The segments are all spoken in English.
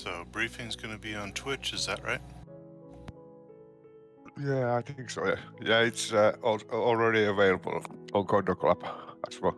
So briefing's going to be on Twitch, is that right? Yeah, I think so. Yeah, it's already available on Condo Club as well.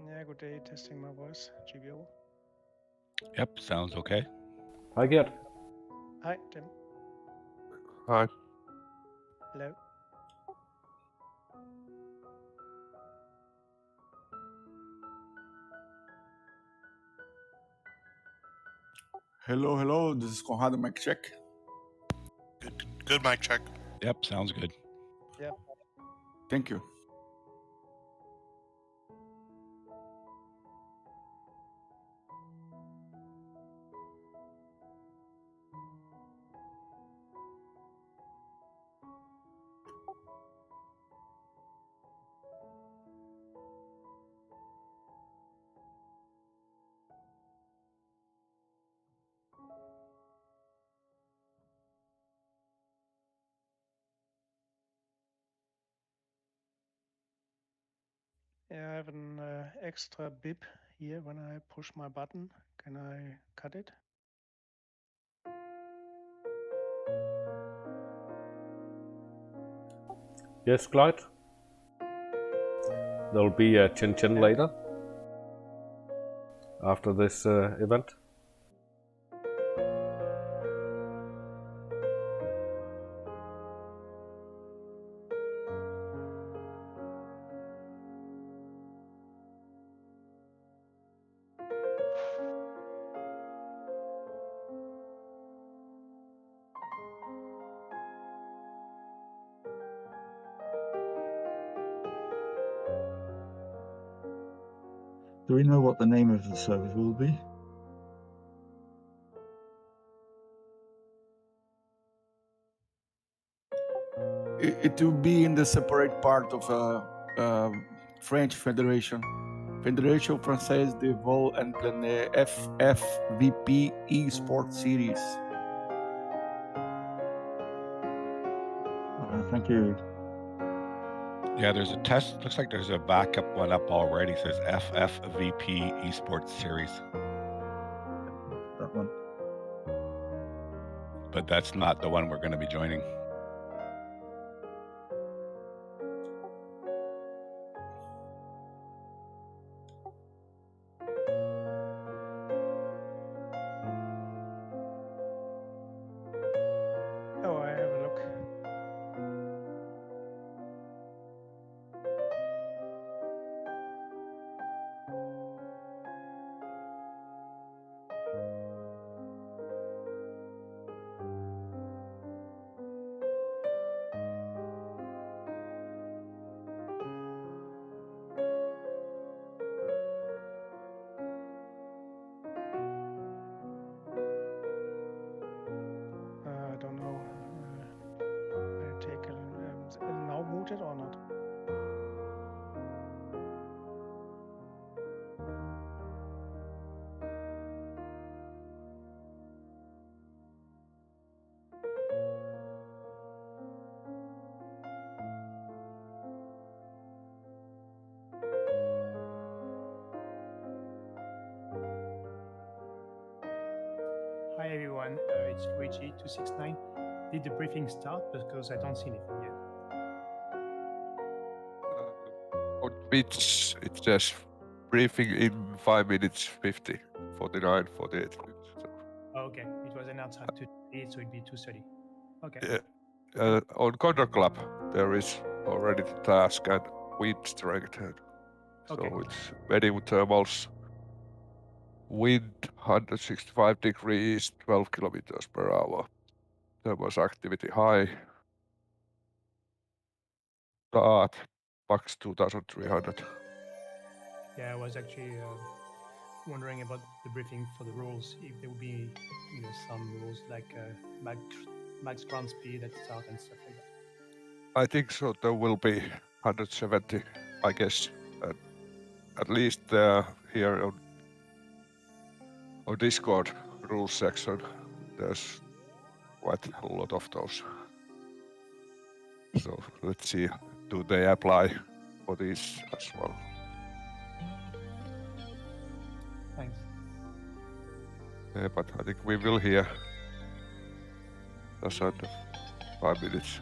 Yeah, good day. Testing my voice. GBO. Yep, sounds okay. Hi, Gert. Hi, Tim. Hi. Hello. Hello, hello. This is Conrado. Mic check. Good mic check. Yep, sounds good. Yeah. Thank you. Yeah, I have an extra bip here when I push my button. Can I cut it? Yes, Clyde. There'll be a chin later after this event. Do we know what the name of the server will be? It will be in the separate part of French Federation. Fédération Française de Vol and Plein FFVP eSports Series. Thank you. Yeah, there's a test. Looks like there's a backup one up already. It says FFVP Esports Series. That one. But that's not the one we're going to be joining. Oh, I have a look. eSports UHE 269. Did the briefing start? Because I don't see anything yet. On Twitch, it says briefing in 5 minutes 50, 49, 48 minutes. So, Oh, okay, it was announced at 2:30, so it'd be 2:30. Okay. yeah. On Condor Club, there is already the task and wind strength. So Okay. it's medium thermals, wind 165 degrees, 12 kilometers per hour. Thermals activity high. Start max 2300. Yeah, I was actually wondering about the briefing for the rules. If there would be, some rules like max ground speed at start and stuff like that. I think so. There will be 170, I guess. At least here on Discord rules section, there's quite a lot of those. So let's see, do they apply for this as well? Thanks. Yeah, but I think we will hear just under 5 minutes.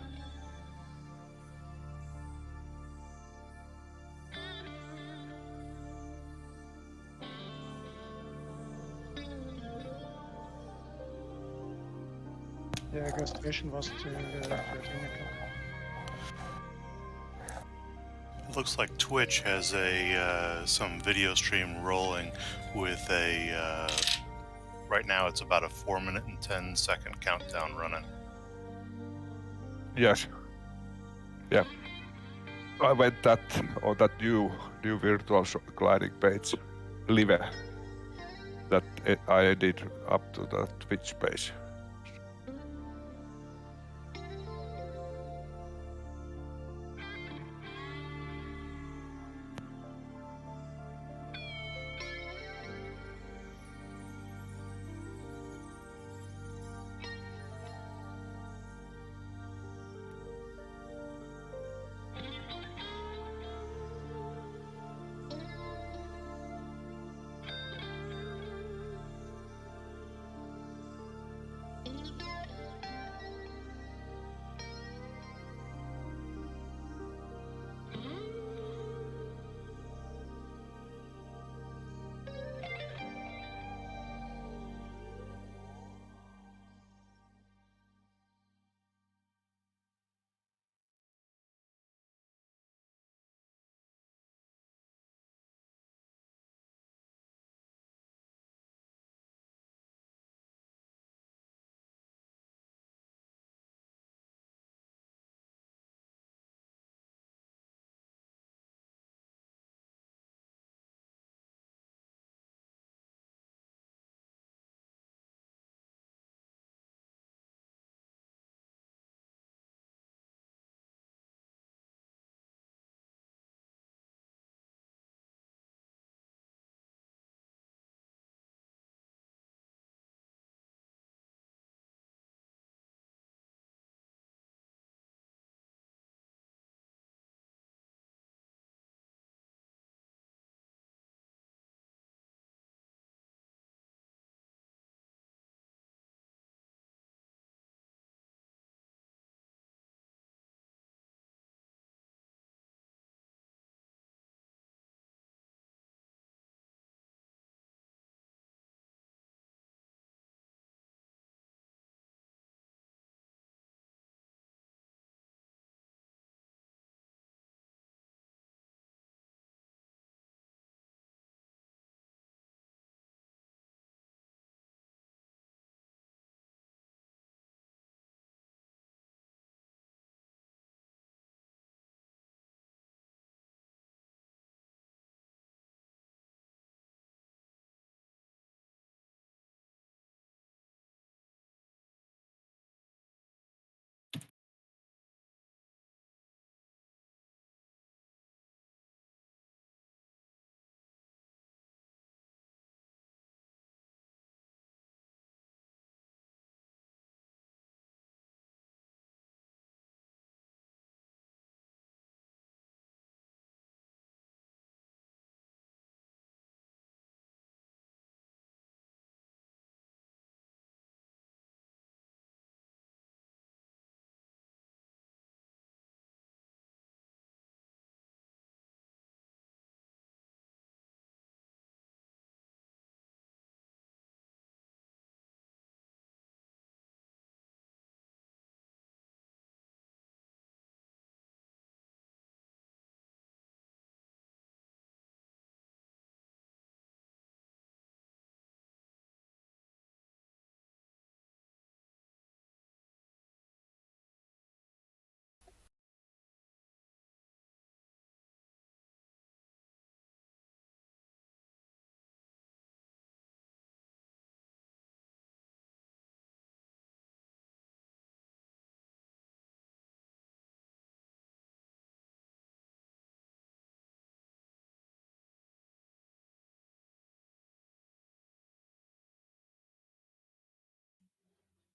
Yeah, I guess station was till 13 o'clock. It looks like Twitch has a some video stream rolling with a right now it's about a 4-minute and 10-second countdown running. Yes. Yeah. I went on that new virtual gliding page, Live, that I did up to the Twitch page.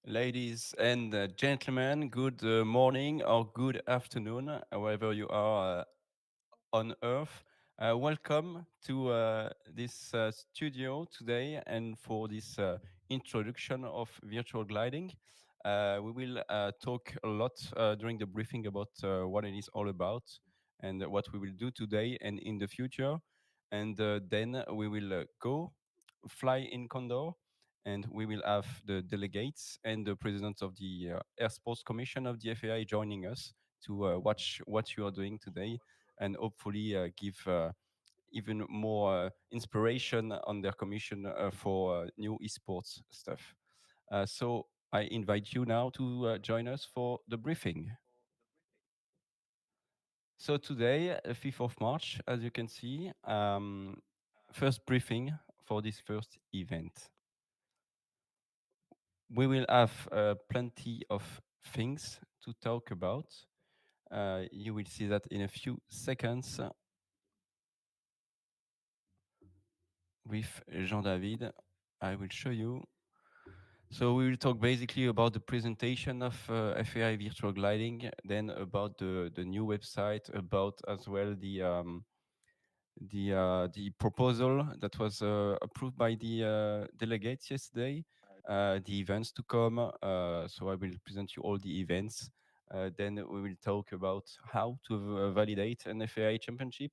Ladies and gentlemen, good morning or good afternoon, wherever you are on Earth. Welcome to this studio today and for this introduction of virtual gliding. We will talk a lot during the briefing about what it is all about and what we will do today and in the future. And then we will go fly in Condor, and we will have the delegates and the president of the Air Sports Commission of the FAI joining us to watch what you are doing today and hopefully give even more inspiration on their commission for new esports stuff. So I invite you now to join us for the briefing. So today, 5th of March, as you can see, first briefing for this first event. We will have plenty of things to talk about. You will see that in a few seconds with Jean-David. I will show you. So we will talk basically about the presentation of FAI virtual gliding, then about the new website, about as well the proposal that was approved by the delegates yesterday, the events to come. So I will present you all the events. Then we will talk about how to validate an FAI championship,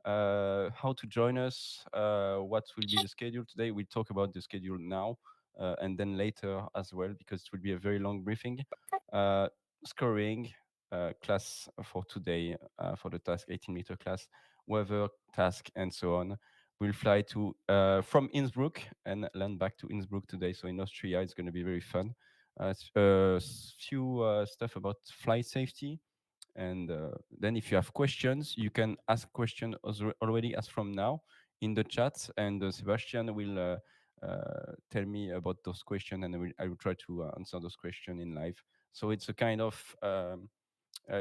how to join us, what will be the schedule today. We'll talk about the schedule now and then later as well, because it will be a very long briefing. Scoring class for today for the task 18-meter class, weather task, and so on. We'll fly to from Innsbruck and land back to Innsbruck today. So in Austria, it's going to be very fun. Few stuff about flight safety. And then if you have questions, you can ask questions already as from now in the chat, and Sebastian will tell me about those questions, and I will try to answer those questions in live. So it's a kind of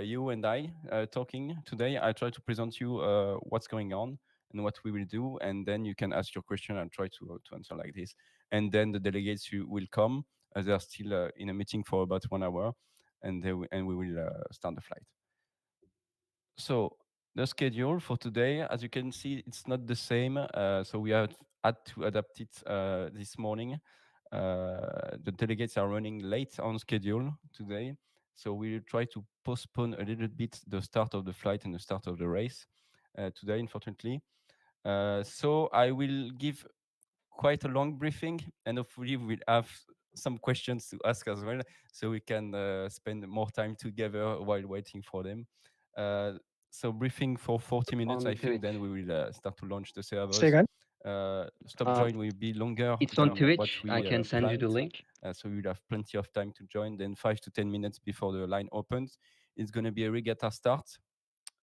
you and I talking today. I try to present you what's going on and what we will do, and then you can ask your question and try to answer like this. And then the delegates will come. They are still in a meeting for about 1 hour, and we will start the flight. So the schedule for today, as you can see, it's not the same. So we had to adapt it this morning. The delegates are running late on schedule today. So we will try to postpone a little bit the start of the flight and the start of the race today, unfortunately. So I will give quite a long briefing, and hopefully we'll have some questions to ask as well, so we can spend more time together while waiting for them. So briefing for 40 minutes, I think, then we will start to launch the servers. Second. Stop join will be longer It's than on Twitch. what we I can send you the planned. link. So you'll have plenty of time to join. Then 5 to 10 minutes before the line opens, it's going to be a regatta start.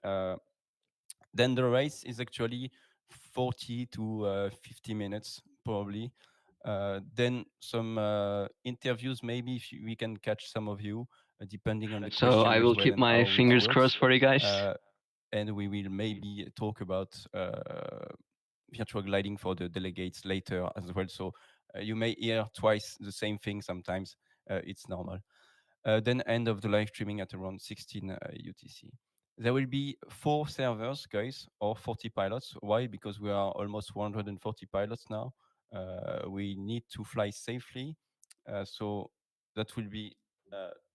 Then the race is actually 40 to 50 minutes, probably. Then some interviews, maybe if we can catch some of you, depending on the question. So I will keep my fingers crossed for you guys. And we will maybe talk about virtual gliding for the delegates later as well. So you may hear twice the same thing sometimes. It's normal. Then end of the live streaming at around 16 UTC. There will be 4 servers, guys, or 40 pilots. Why? Because we are almost 140 pilots now. We need to fly safely. So that will be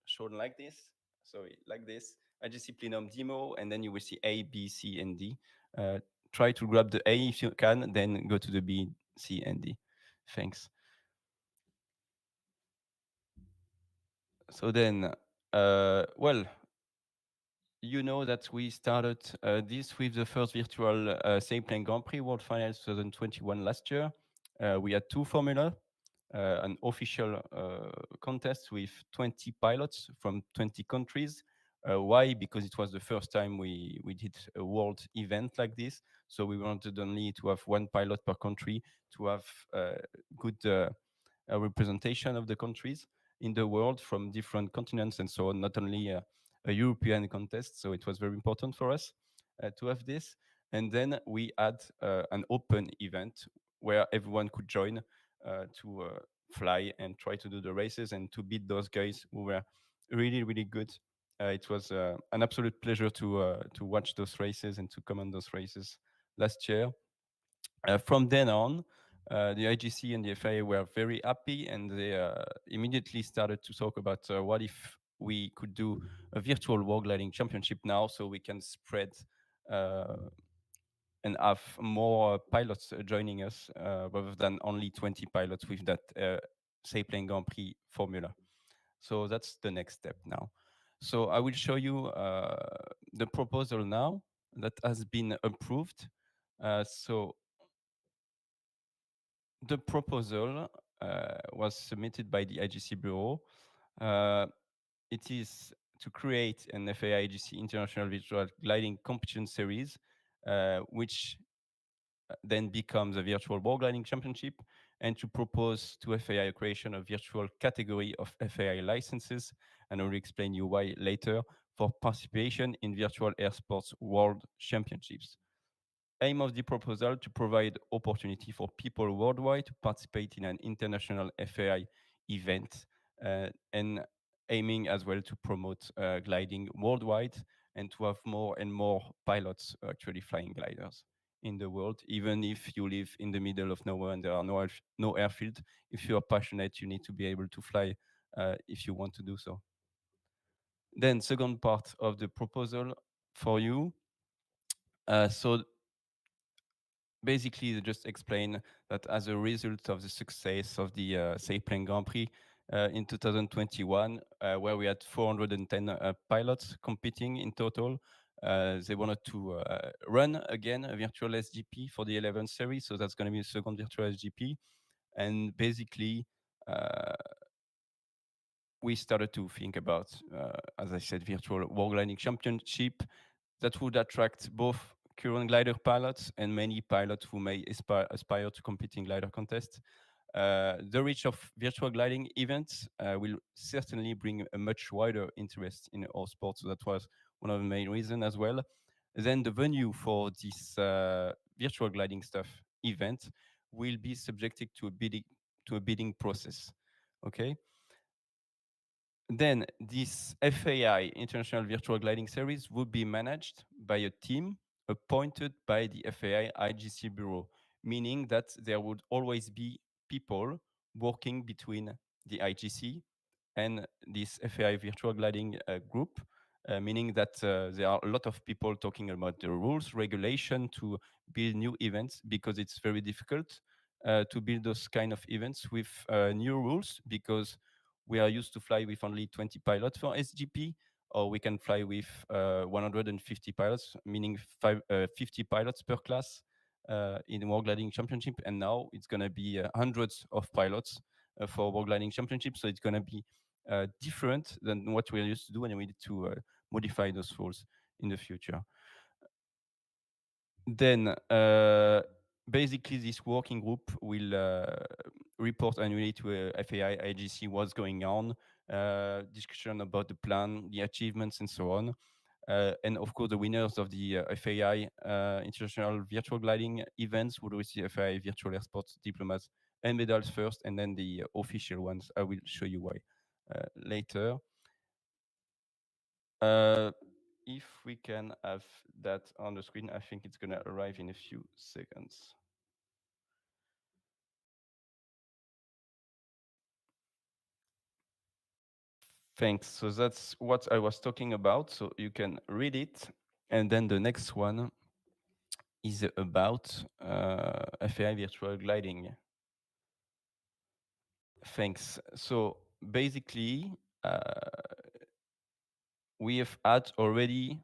shown like this. Sorry, like this. IGC Plenum demo, and then you will see A, B, C, and D. Try to grab the A if you can, then go to the B, C, and D. Thanks. So then, well, you know that we started this with the first virtual Sailplane Grand Prix World Finals 2021 last year. We had 2 formula, an official contest with 20 pilots from 20 countries. Why? Because it was the first time we did a world event like this. So we wanted only to have 1 pilot per country to have good representation of the countries in the world from different continents and so on, not only a European contest. So it was very important for us to have this. And then we had an open event where everyone could join to fly and try to do the races and to beat those guys who were really, really good. It was an absolute pleasure to watch those races and to comment those races last year. From then on, the IGC and the FAI were very happy, and they immediately started to talk about what if we could do a virtual wall gliding championship now, so we can spread and have more pilots joining us rather than only 20 pilots with that Saipling Grand Prix formula. So that's the next step now. So I will show you the proposal now that has been approved. So the proposal was submitted by the IGC Bureau. It is to create an FAI IGC International Virtual Gliding Competition Series, which then becomes a virtual wall gliding championship, and to propose to FAI a creation of virtual category of FAI licenses, and I will explain you why later, for participation in virtual air sports world championships. Aim of the proposal to provide opportunity for people worldwide to participate in an international FAI event, and aiming as well to promote gliding worldwide and to have more and more pilots actually flying gliders in the world, even if you live in the middle of nowhere and there are no airfield. If you are passionate, you need to be able to fly if you want to do so. Then second part of the proposal for you. So basically, they just explain that as a result of the success of the Saipling Grand Prix in 2021, where we had 410 pilots competing in total, they wanted to run again a virtual SGP for the 11th series. So that's going to be the second virtual SGP. And basically, we started to think about, as I said, virtual wall gliding championship that would attract both current glider pilots and many pilots who may aspire to compete in glider contests. The reach of virtual gliding events will certainly bring a much wider interest in our sport. So that was one of the main reasons as well. Then the venue for this virtual gliding stuff event will be subjected to a bidding process. Okay. Then this FAI International Virtual Gliding Series would be managed by a team appointed by the FAI IGC Bureau, meaning that there would always be people working between the IGC and this FAI Virtual Gliding group, meaning that there are a lot of people talking about the rules, regulation to build new events, because it's very difficult to build those kind of events with new rules, because we are used to fly with only 20 pilots for SGP, or we can fly with 150 pilots, meaning 50 pilots per class in World Gliding Championship. And now it's going to be hundreds of pilots for World Gliding Championship. So it's going to be different than what we're used to do, and we need to modify those rules in the future. Then basically this working group will report annually to FAI IGC what's going on, discussion about the plan, the achievements, and so on. And of course, the winners of the FAI International Virtual Gliding events would receive FAI Virtual Air Sports diplomas and medals first, and then the official ones. I will show you why later. If we can have that on the screen, I think it's going to arrive in a few seconds. Thanks. So that's what I was talking about. So you can read it. And then the next one is about FAI Virtual Gliding. Thanks. So basically, we have had already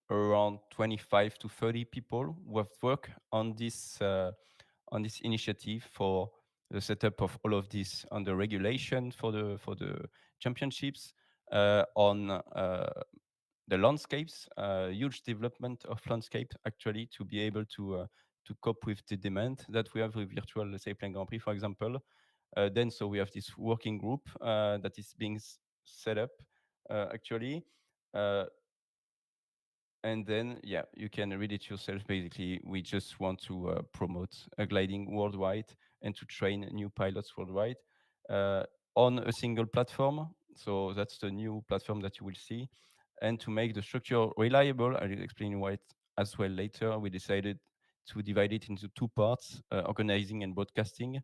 around 25 to 30 people who have worked on this initiative for the setup of all of this, on the regulation for the championships, on the landscapes, huge development of landscape actually to be able to cope with the demand that we have with virtual Saipling Grand Prix, for example. Then so we have this working group that is being set up actually. And then, yeah, you can read it yourself. Basically, we just want to promote gliding worldwide and to train new pilots worldwide. on a single platform. So that's the new platform that you will see. And to make the structure reliable, I'll explain why as well later, we decided to divide it into two parts, organizing and broadcasting,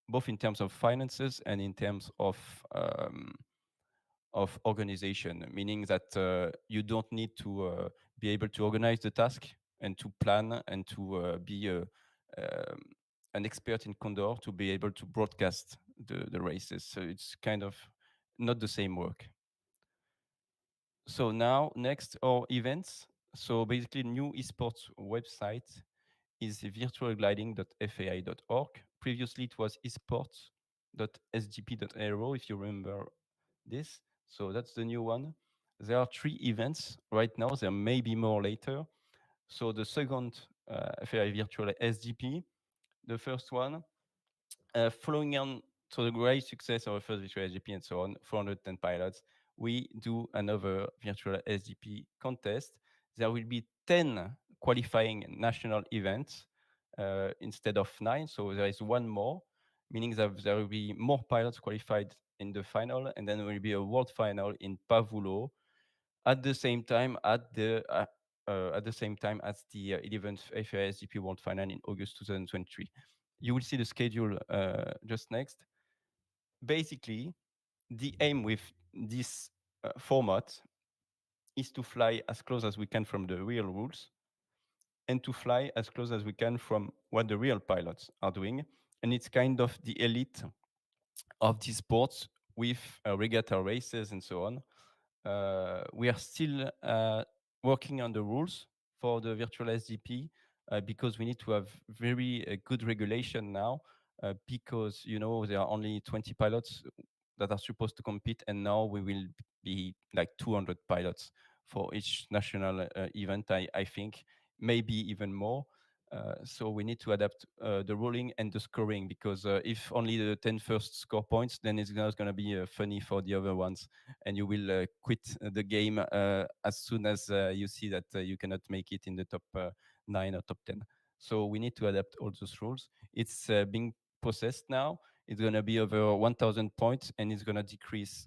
both in terms of finances and in terms of organization, meaning that you don't need to be able to organize the task and to plan and to be an expert in Condor to be able to broadcast the races. So it's kind of not the same work. So now, next, our events. So basically, new esports website is virtualgliding.fai.org. Previously, it was esports.sgp.aero, if you remember this. So that's the new one. There are 3 events right now. There may be more later. So the second FAI Virtual SGP, the first one, following on to the great success of our first virtual SGP and so on, 410 pilots, we do another virtual SGP contest. There will be 10 qualifying national events instead of 9. So there is one more, meaning that there will be more pilots qualified in the final, and then there will be a world final in Pavulo at the same time as the 11th FAI SGP World Final in August 2023. You will see the schedule just next. Basically, the aim with this format is to fly as close as we can from the real rules and to fly as close as we can from what the real pilots are doing. And it's kind of the elite of these sports with regatta races and so on. We are still working on the rules for the virtual SGP because we need to have very good regulation now because, you know, there are only 20 pilots that are supposed to compete, and now we will be like 200 pilots for each national event, I think, maybe even more. So we need to adapt the ruling and the scoring because if only the 10 first score points, then it's not going to be funny for the other ones, and you will quit the game as soon as you see that you cannot make it in the top 9 or top 10. So we need to adapt all those rules. It's being processed now. It's going to be over 1,000 points, and it's going to decrease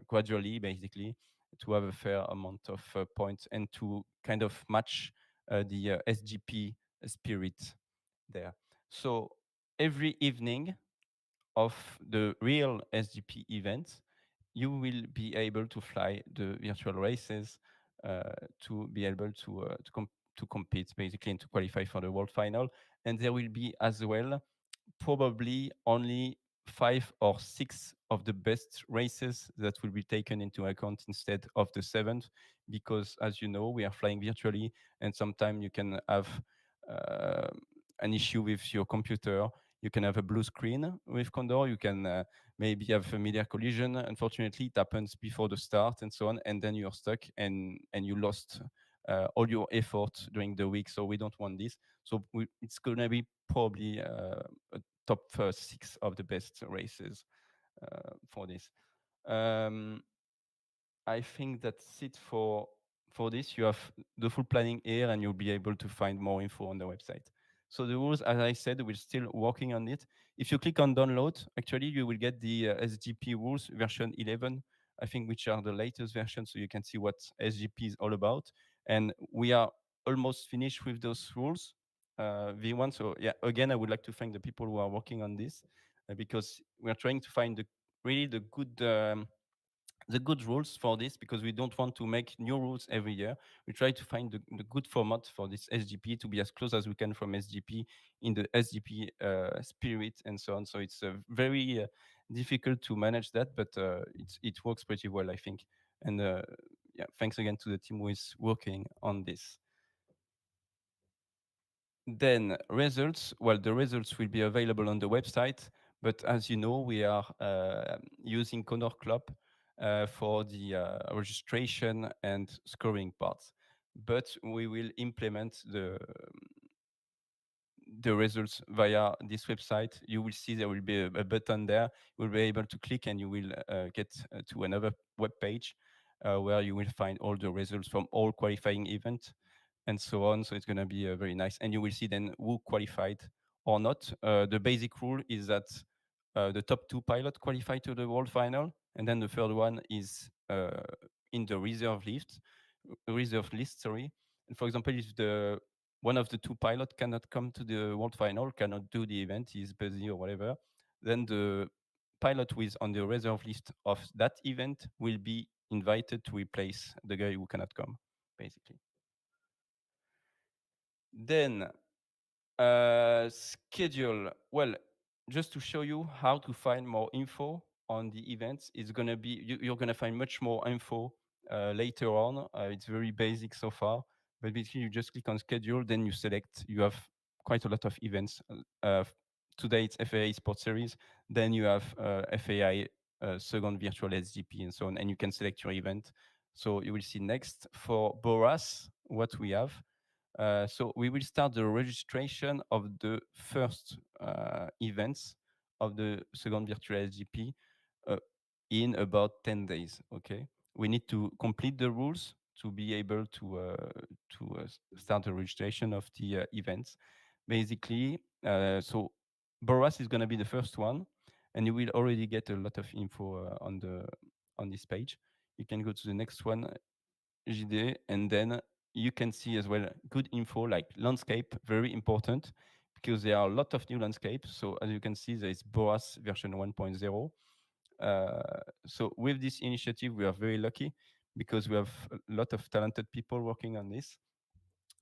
gradually, basically, to have a fair amount of points and to kind of match the SGP spirit there. So every evening of the real SGP event, you will be able to fly the virtual races to be able to compete basically and to qualify for the world final. And there will be as well probably only 5 or 6 of the best races that will be taken into account instead of the 7th, because as you know, we are flying virtually, and sometimes you can have an issue with your computer. You can have a blue screen with Condor. You can maybe have a media collision. Unfortunately, it happens before the start and so on, and then you're stuck and you lost all your effort during the week. So we don't want this. So it's going to be probably a top 6 of the best races for this. I think that's it for this. You have the full planning here, and you'll be able to find more info on the website. So the rules, as I said, we're still working on it. If you click on download, actually, you will get the SGP rules version 11, I think, which are the latest versions, so you can see what SGP is all about. And we are almost finished with those rules, V1. So yeah, again, I would like to thank the people who are working on this because we are trying to find really the good rules for this, because we don't want to make new rules every year. We try to find the good format for this SGP to be as close as we can from SGP in the SGP spirit and so on. So it's very difficult to manage that, but it works pretty well, I think. And yeah, thanks again to the team who is working on this. Then results. Well, the results will be available on the website, but as you know, we are using Condor Club for the registration and scoring parts. But we will implement the results via this website. You will see there will be a button there. You will be able to click, and you will get to another web page where you will find all the results from all qualifying events and so on. So it's going to be very nice. And you will see then who qualified or not. The basic rule is that the top 2 pilot qualify to the world final, and then the third one is in the reserve list. Sorry. And for example, if the one of the 2 pilot cannot come to the world final, cannot do the event, he's busy or whatever, then the pilot who is on the reserve list of that event will be invited to replace the guy who cannot come, basically. Then schedule. Well, just to show you how to find more info on the events, it's gonna be you're gonna find much more info later on. It's very basic so far, but basically you just click on schedule, then you select. You have quite a lot of events. Today it's FAI Sports Series. Then you have FAI second virtual SGP and so on, and you can select your event. So you will see next for Boras what we have. So we will start the registration of the first events of the second virtual SGP in about 10 days. Okay, we need to complete the rules to be able to start the registration of the events. Basically, so Boras is going to be the first one, and you will already get a lot of info on this page. You can go to the next one, JD, and then you can see as well good info like landscape, very important because there are a lot of new landscapes. So as you can see, there is Boas version 1.0. So with this initiative, we are very lucky because we have a lot of talented people working on this.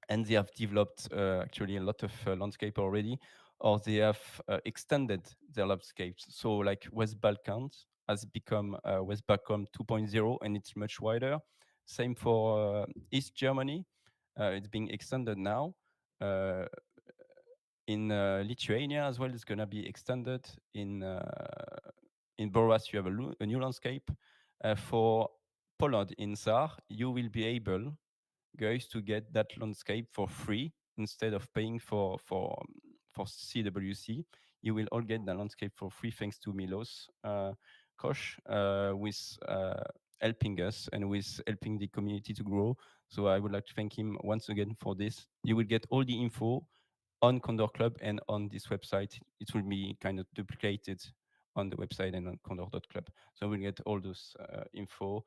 And they have developed actually a lot of landscape already, or they have extended their landscapes. So like West Balkans has become West Balkan 2.0, and it's much wider. Same for East Germany. It's being extended now. In Lithuania as well, it's going to be extended. In Boras, you have a new landscape. For Poland, in Czar, you will be able, guys, to get that landscape for free instead of paying for CWC. You will all get the landscape for free thanks to Milos Koch with helping us and with helping the community to grow. So I would like to thank him once again for this. You will get all the info on Condor Club and on this website. It will be kind of duplicated on the website and on condor.club. So we'll get all those info.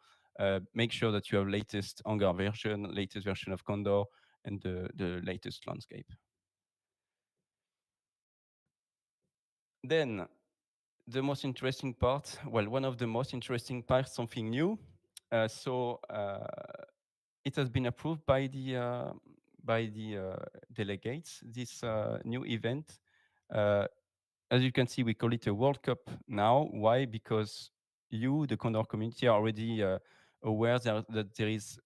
Make sure that you have latest Hangar version, latest version of Condor, and the latest landscape. Then the most interesting part, well, one of the most interesting parts, something new. It has been approved by the delegates, this new event. As you can see, we call it a World Cup now. Why? Because you, the Condor community, are already aware that there is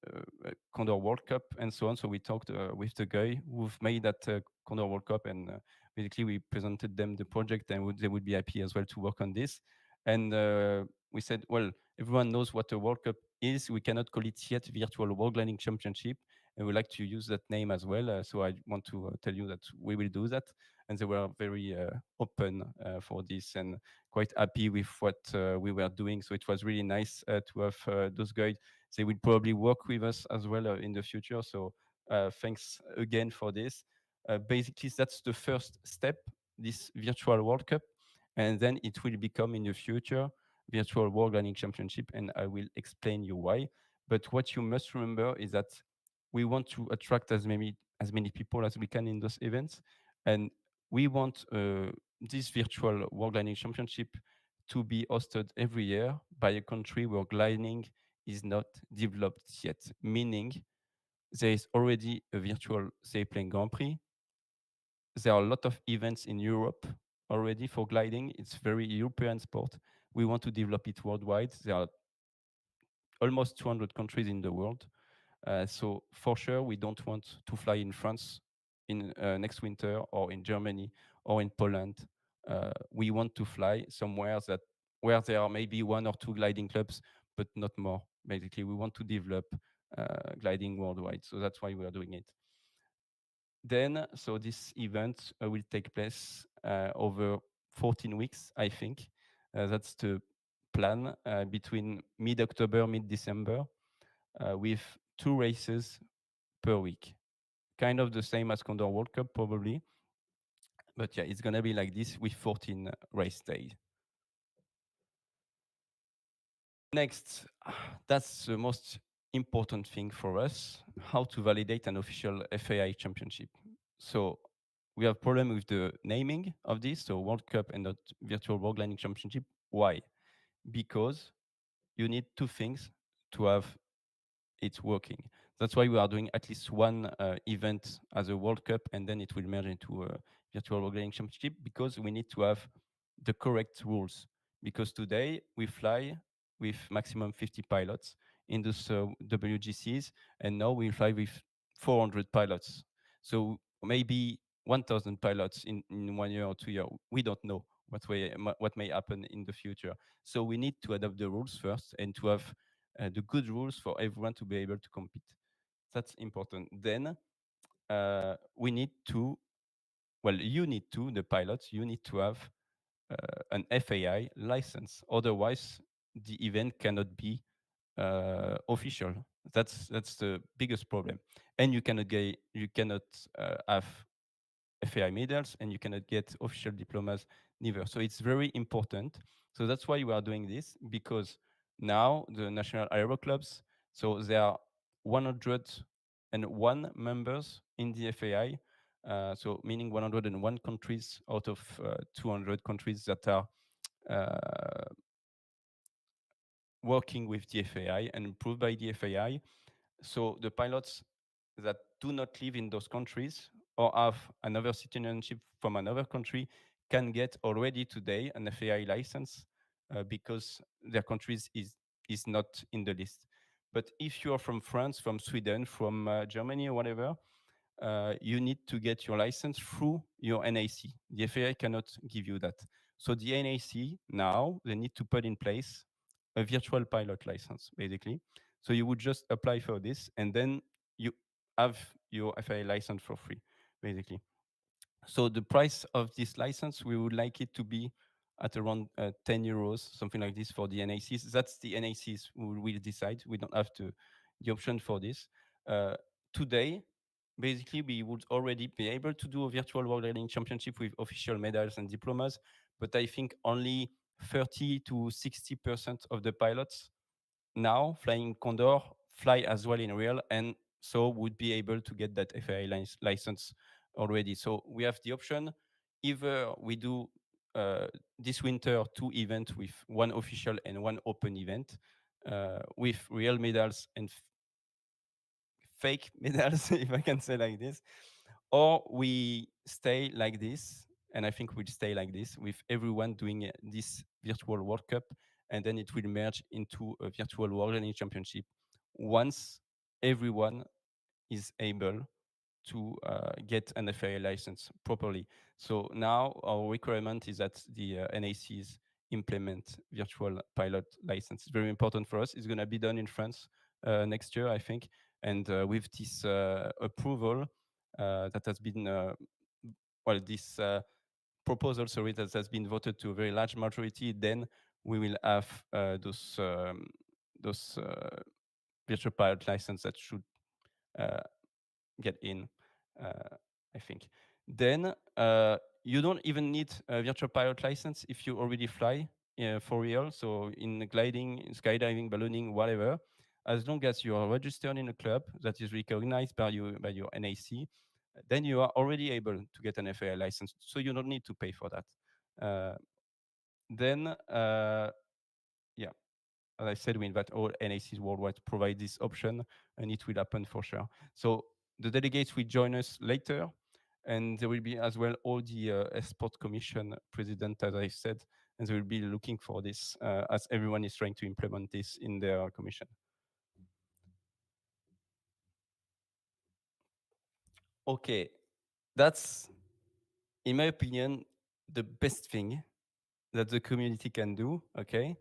a Condor World Cup and so on. So we talked with the guy who've made that Condor World Cup, and basically we presented them the project, and they would be happy as well to work on this. And we said, well, everyone knows what a World Cup is. We cannot call it yet Virtual World Gliding Championship, and we like to use that name as well. So I want to tell you that we will do that. And they were very open for this and quite happy with what we were doing. So it was really nice to have those guys. They will probably work with us as well in the future. So thanks again for this. Basically, that's the first step, this Virtual World Cup. And then it will become in the future Virtual World Gliding Championship. And I will explain you why. But what you must remember is that we want to attract as many people as we can in those events. And we want this Virtual World Gliding Championship to be hosted every year by a country where gliding is not developed yet, meaning there is already a virtual sailplane Grand Prix. There are a lot of events in Europe already for gliding. It's very European sport. We want to develop it worldwide. There are almost 200 countries in the world. So for sure, we don't want to fly in France in next winter, or in Germany, or in Poland. We want to fly somewhere where there are maybe 1 or 2 gliding clubs, but not more. Basically, we want to develop gliding worldwide. So that's why we are doing it. Then, so this event will take place over 14 weeks, I think. That's the plan, between mid-October, mid-December, with 2 races per week. Kind of the same as Condor World Cup, probably. But yeah, it's going to be like this with 14 race days. Next, that's the most important thing for us, how to validate an official FAI championship. So we have problem with the naming of this, so World Cup and not Virtual Wargaming Championship. Why? Because you need two things to have it working. That's why we are doing at least one event as a World Cup, and then it will merge into a Virtual Wargaming Championship, because we need to have the correct rules. Because today we fly with maximum 50 pilots in those WGCs, and now we fly with 400 pilots. So maybe 1,000 pilots in 1 year or 2 years. We don't know what may happen in the future. So we need to adapt the rules first and to have the good rules for everyone to be able to compete. That's important. Then we need to, well, you need to, the pilots, you need to have an FAI license. Otherwise, the event cannot be official. That's the biggest problem. And you cannot have FAI medals, and you cannot get official diplomas neither. So it's very important. So that's why we are doing this, because now the national aero clubs, so there are 101 members in the FAI, so meaning 101 countries out of 200 countries that are working with the FAI and approved by the FAI. So the pilots that do not live in those countries or have another citizenship from another country can get already today an FAI license because their countries is not in the list. But if you are from France, from Sweden, from Germany or whatever, you need to get your license through your NAC. The FAI cannot give you that. So the NAC now, they need to put in place a virtual pilot license, basically. So you would just apply for this, and then you have your FAI license for free, basically. So the price of this license, we would like it to be at around 10 euros, something like this for the NACs. That's the NACs who will decide. We don't have the option for this. Today, basically, we would already be able to do a virtual World Rallying Championship with official medals and diplomas, but I think only 30 to 60% of the pilots now flying Condor fly as well in real, and so would be able to get that FAI license already. So we have the option, either we do this winter 2 events with one official and one open event with real medals and fake medals, if I can say like this, or we stay like this, and I think we'll stay like this with everyone doing this virtual World Cup, and then it will merge into a virtual World Rally Championship once everyone is able to get an FAA license properly. So now our requirement is that the NACs implement virtual pilot license. It's very important for us. It's going to be done in France next year, I think. And with this approval that has been, this proposal, sorry, that has been voted to a very large majority, then we will have those virtual pilot license that should get in, I think. Then you don't even need a virtual pilot license if you already fly for real. So in gliding, skydiving, ballooning, whatever, as long as you are registered in a club that is recognized by your NAC, then you are already able to get an FAI license. So you don't need to pay for that. Then, yeah, as I said, we invite all NACs worldwide to provide this option, and it will happen for sure. So the delegates will join us later, and there will be as well all the eSports Commission president, as I said, and they will be looking for this as everyone is trying to implement this in their commission. Okay, that's, in my opinion, the best thing that the community can do, okay?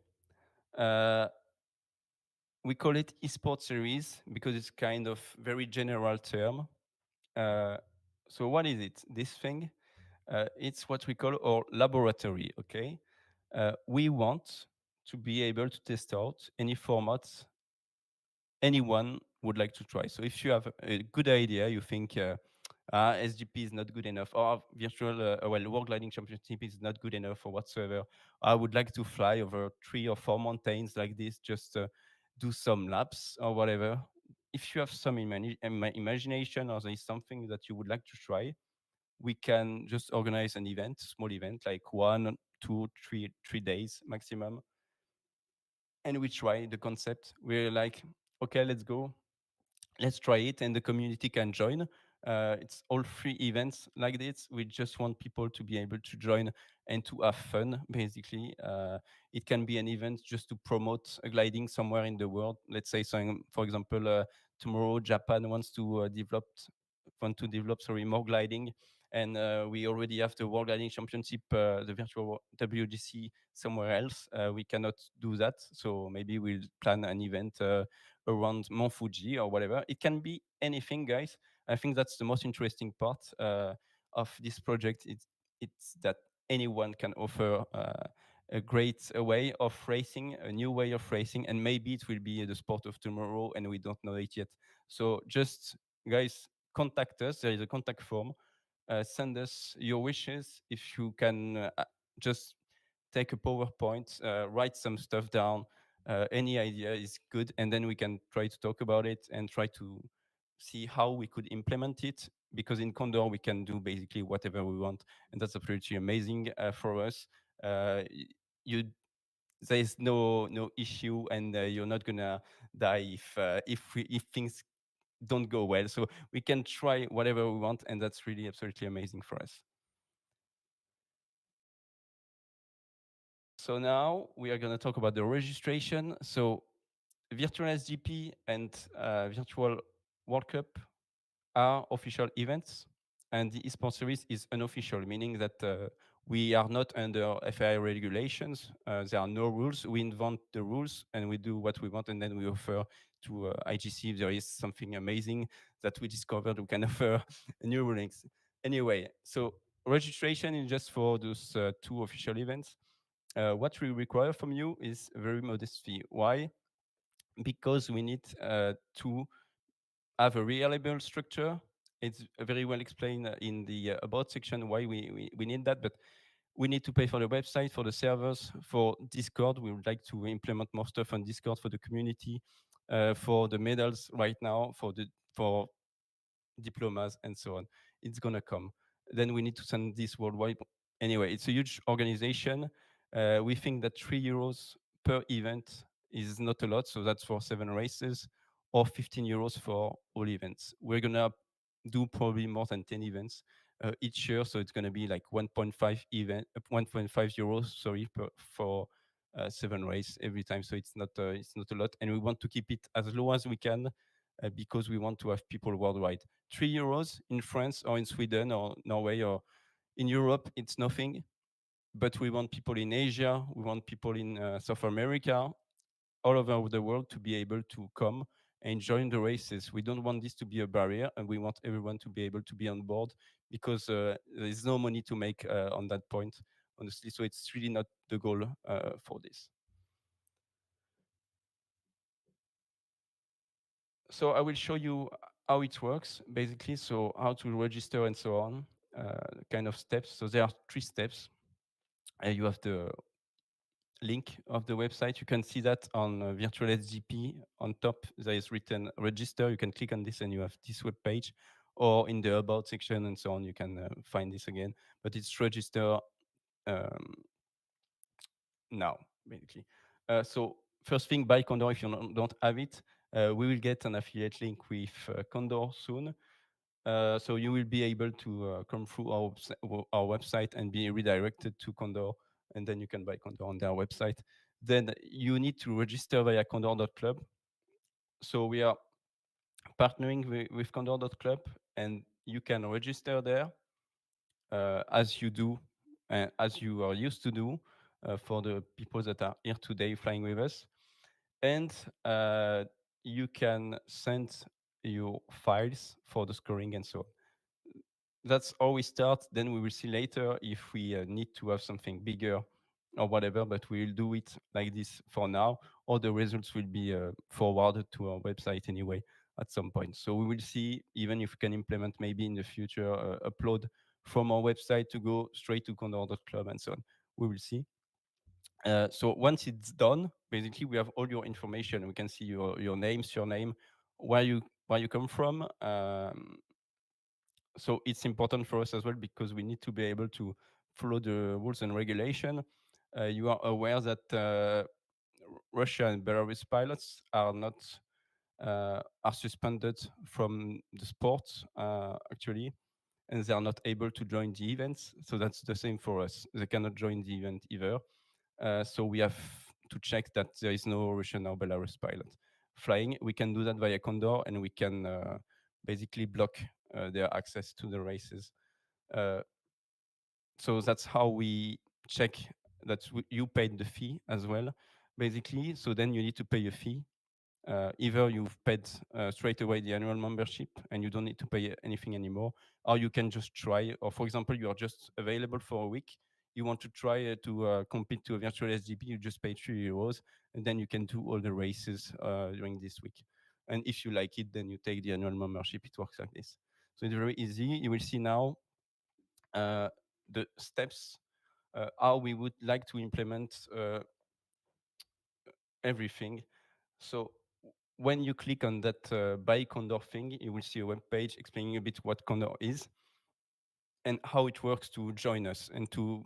We call it eSports series because it's kind of very general term. So what is it? This thing, it's what we call our laboratory, okay? We want to be able to test out any format anyone would like to try. So if you have a good idea, you think SGP is not good enough, or World Gliding Championship is not good enough or whatsoever. I would like to fly over 3 or 4 mountains like this, just do some laps or whatever. If you have some imagination or there is something that you would like to try, we can just organize an event, small event, like 1, 2, 3 days maximum. And we try the concept. We're like, okay, let's go. Let's try it, and the community can join. It's all free events like this. We just want people to be able to join and to have fun, basically. It can be an event just to promote gliding somewhere in the world. Let's say, for example, tomorrow Japan wants to develop more gliding, and we already have the World Gliding Championship, the virtual WGC somewhere else. We cannot do that, so maybe we'll plan an event around Mount Fuji or whatever. It can be anything, guys. I think that's the most interesting part of this project. It's that anyone can offer a great way of racing, a new way of racing, and maybe it will be the sport of tomorrow, and we don't know it yet. So just, guys, contact us. There is a contact form. Send us your wishes. If you can just take a PowerPoint, write some stuff down. Any idea is good, and then we can try to talk about it and try to see how we could implement it. Because in Condor we can do basically whatever we want, and that's pretty amazing for us. You There's no issue, and you're not gonna die if things don't go well. So we can try whatever we want, and that's really absolutely amazing for us. So now we are going to talk about the registration. So Virtual SGP and Virtual World Cup are official events, and the eSports series is unofficial, meaning that we are not under FAI regulations. There are no rules. We invent the rules and we do what we want, and then we offer to IGC if there is something amazing that we discovered. We can offer new rulings. Anyway, so registration is just for those 2 official events. What we require from you is a very modest fee. Why? Because we need to have a reliable structure. It's very well explained in the about section why we need that, but we need to pay for the website, for the servers, for Discord. We would like to implement more stuff on Discord for the community, for the medals right now, for diplomas and so on. It's gonna come. Then we need to send this worldwide. Anyway, it's a huge organization. We think that €3 per event is not a lot, so that's for 7 races, or €15 for all events. We're gonna do probably more than 10 events each year, so it's gonna be like 1.5 euros, sorry, for 7 races every time. So it's not a lot, and we want to keep it as low as we can because we want to have people worldwide. €3 in France or in Sweden or Norway or in Europe, it's nothing. But we want people in Asia, we want people in South America, all over the world to be able to come and join the races. We don't want this to be a barrier, and we want everyone to be able to be on board, because there is no money to make on that point, honestly. So it's really not the goal for this. So I will show you how it works, basically. So how to register and so on, kind of steps. So there are 3 steps. You have the link of the website. You can see that on Virtual SGP. On top, there is written register. You can click on this and you have this web page. Or in the about section and so on, you can find this again. But it's register now, basically. So first thing, buy Condor if you don't have it. We will get an affiliate link with Condor soon. So you will be able to come through our website and be redirected to Condor, and then you can buy Condor on their website. Then you need to register via condor.club. So we are partnering with condor.club, and you can register there as you do, as you are used to do for the people that are here today flying with us. And you can send your files for the scoring and so on. That's how we start. Then we will see later if we need to have something bigger or whatever, but we'll do it like this for now, or the results will be forwarded to our website anyway at some point. So we will see, even if we can implement maybe in the future, upload from our website to go straight to condor.club and so on. We will see. So once it's done, basically we have all your information. We can see your name, surname, where you come from. So it's important for us as well because we need to be able to follow the rules and regulation. You are aware that Russia and Belarus pilots are not are suspended from the sport actually, and they are not able to join the events. So that's the same for us. They cannot join the event either. So we have to check that there is no Russian or Belarus pilot flying. We can do that via Condor, and we can basically block their access to the races. So that's how we check that you paid the fee as well, basically. So then you need to pay a fee. Either you've paid straight away the annual membership and you don't need to pay anything anymore, or you can just try, or for example, you are just available for a week. You want to try to compete to a virtual SGP, you just pay €3, and then you can do all the races during this week. And if you like it, then you take the annual membership. It works like this. So it's very easy. You will see now the steps, how we would like to implement everything. So when you click on that Buy Condor thing, you will see a web page explaining a bit what Condor is and how it works to join us and to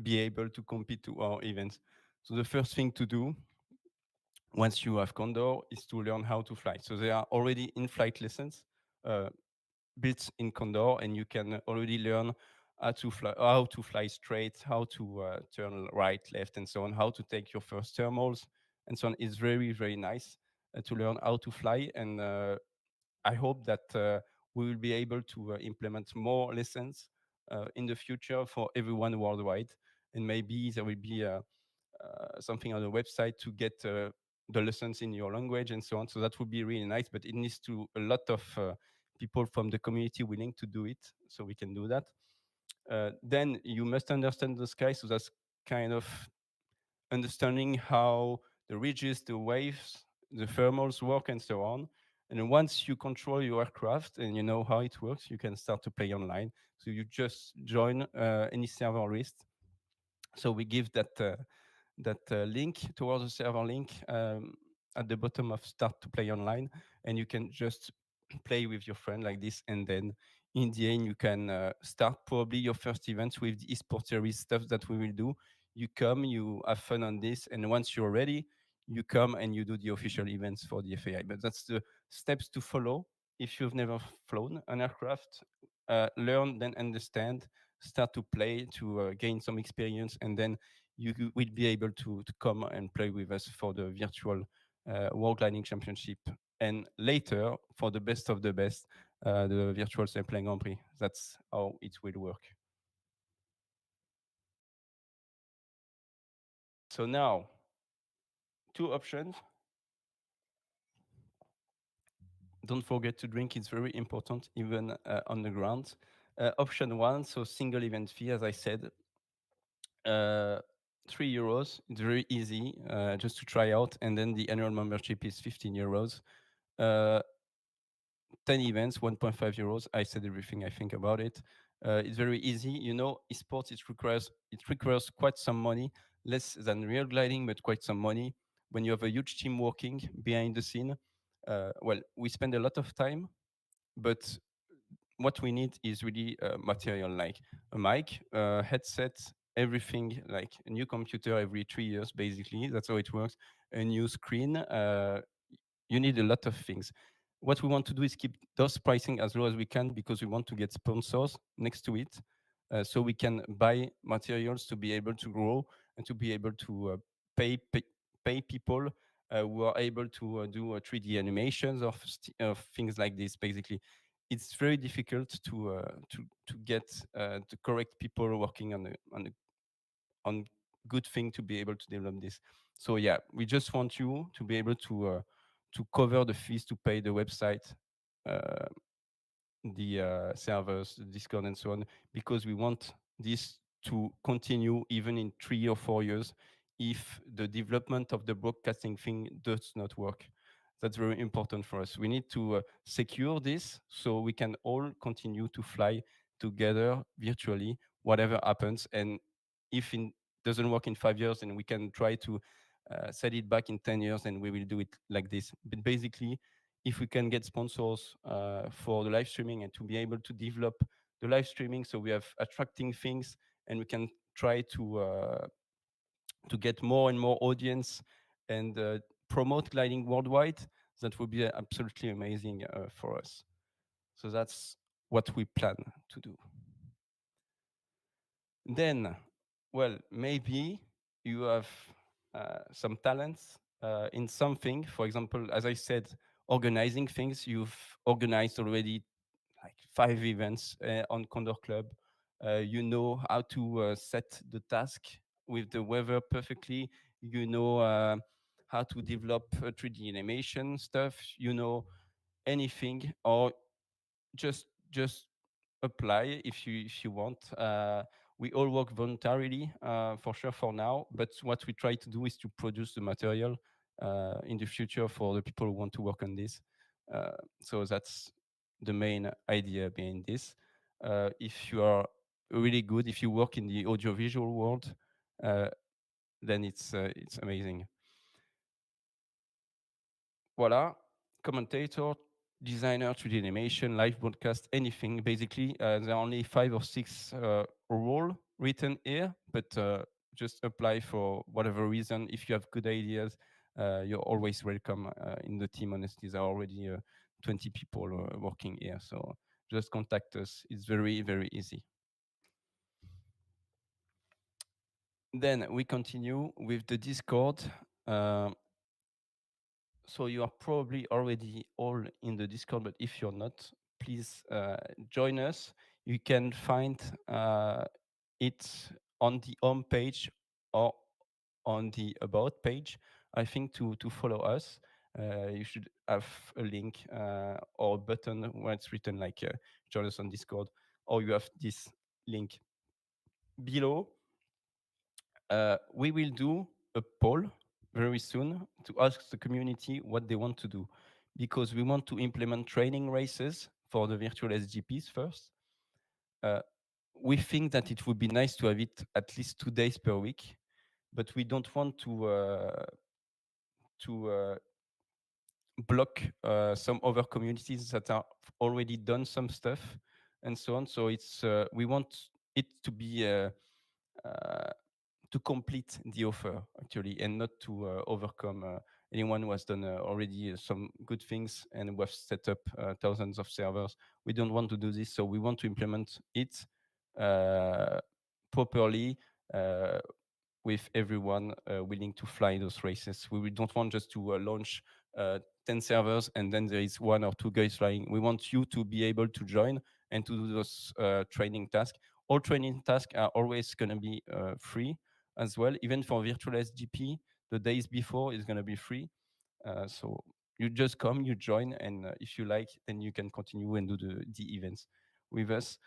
be able to compete to our events. So the first thing to do once you have Condor is to learn how to fly. So there are already in-flight lessons built in Condor, and you can already learn how to fly straight, how to turn right, left, and so on, how to take your first thermals, and so on. It's very, very nice to learn how to fly, and I hope that we will be able to implement more lessons in the future for everyone worldwide, and maybe there will be something on the website to get the lessons in your language and so on. So that would be really nice, but it needs to a lot of people from the community willing to do it, so we can do that. Then you must understand the sky, so that's kind of understanding how the ridges, the waves, the thermals work and so on. And once you control your aircraft and you know how it works, you can start to play online. So you just join any server list. So we give that link towards the server link at the bottom of Start to Play Online, and you can just play with your friend like this, and then in the end you can start probably your first event with the eSports series stuff that we will do. You come, you have fun on this, and once you're ready, you come and you do the official events for the FAI. But that's the steps to follow if you've never flown an aircraft. Learn, then understand, start to play to gain some experience, and then you will be able to come and play with us for the virtual World Gliding Championship, and later for the best of the best, the virtual Saint-Plain Grand Prix. That's how it will work. So now, two options. Don't forget to drink, it's very important, even on the ground. Option one, so single event fee, as I said, €3. It's very easy just to try out, and then the annual membership is €15. 10 events, €1.5. I said everything I think about it. It's very easy. You know, esports, it requires quite some money, less than real gliding, but quite some money. When you have a huge team working behind the scene, well, we spend a lot of time, but what we need is really material like a mic, a headset, everything, like a new computer every 3 years, basically. That's how it works. A new screen. You need a lot of things. What we want to do is keep those pricing as low as we can, because we want to get sponsors next to it, so we can buy materials to be able to grow and to be able to pay people who are able to do 3D animations of things like this. Basically, it's very difficult to get the correct people working on good thing to be able to develop this. So yeah, we just want you to be able to cover the fees to pay the website, the servers, the Discord, and so on, because we want this to continue even in 3 or 4 years if the development of the broadcasting thing does not work. That's very important for us. We need to secure this so we can all continue to fly together virtually, whatever happens. And if it doesn't work in 5 years, then we can try to set it back in 10 years, and we will do it like this. But basically, if we can get sponsors for the live streaming and to be able to develop the live streaming, so we have attracting things, and we can try to get more and more audience and promote gliding worldwide, that would be absolutely amazing for us. So that's what we plan to do. Then, well, maybe you have some talents in something. For example, as I said, organizing things. You've organized already like 5 events on Condor Club. You know how to set the task with the weather perfectly. You know how to develop 3D animation stuff. You know anything, or just apply if you want. We all work voluntarily for sure for now, but what we try to do is to produce the material in the future for the people who want to work on this. So that's the main idea behind this. If you are really good, if you work in the audiovisual world, then it's amazing. Voila, commentator, designer, 3D animation, live broadcast, anything. Basically, there are only 5 or 6 roles written here, but just apply for whatever reason. If you have good ideas, you're always welcome in the team. Honestly, there are already 20 people working here, so just contact us. It's very, very easy. Then we continue with the Discord. So you are probably already all in the Discord, but if you're not, please join us. You can find it on the home page or on the About page. I think to follow us, you should have a link or a button where it's written like join us on Discord, or you have this link below. We will do a poll very soon to ask the community what they want to do, because we want to implement training races for the virtual SGPs first. We think that it would be nice to have it at least 2 days per week, but we don't want to block some other communities that have already done some stuff and so on. So it's we want it to be to complete the offer actually, and not to overcome anyone who has done already some good things and who have set up thousands of servers. We don't want to do this, so we want to implement it properly with everyone willing to fly those races. We don't want just to launch 10 servers and then there is 1 or 2 guys flying. We want you to be able to join and to do those training tasks. All training tasks are always going to be free as well. Even for virtual SGP, the days before is going to be free. So you just come, you join, and if you like, then you can continue and do the events with us.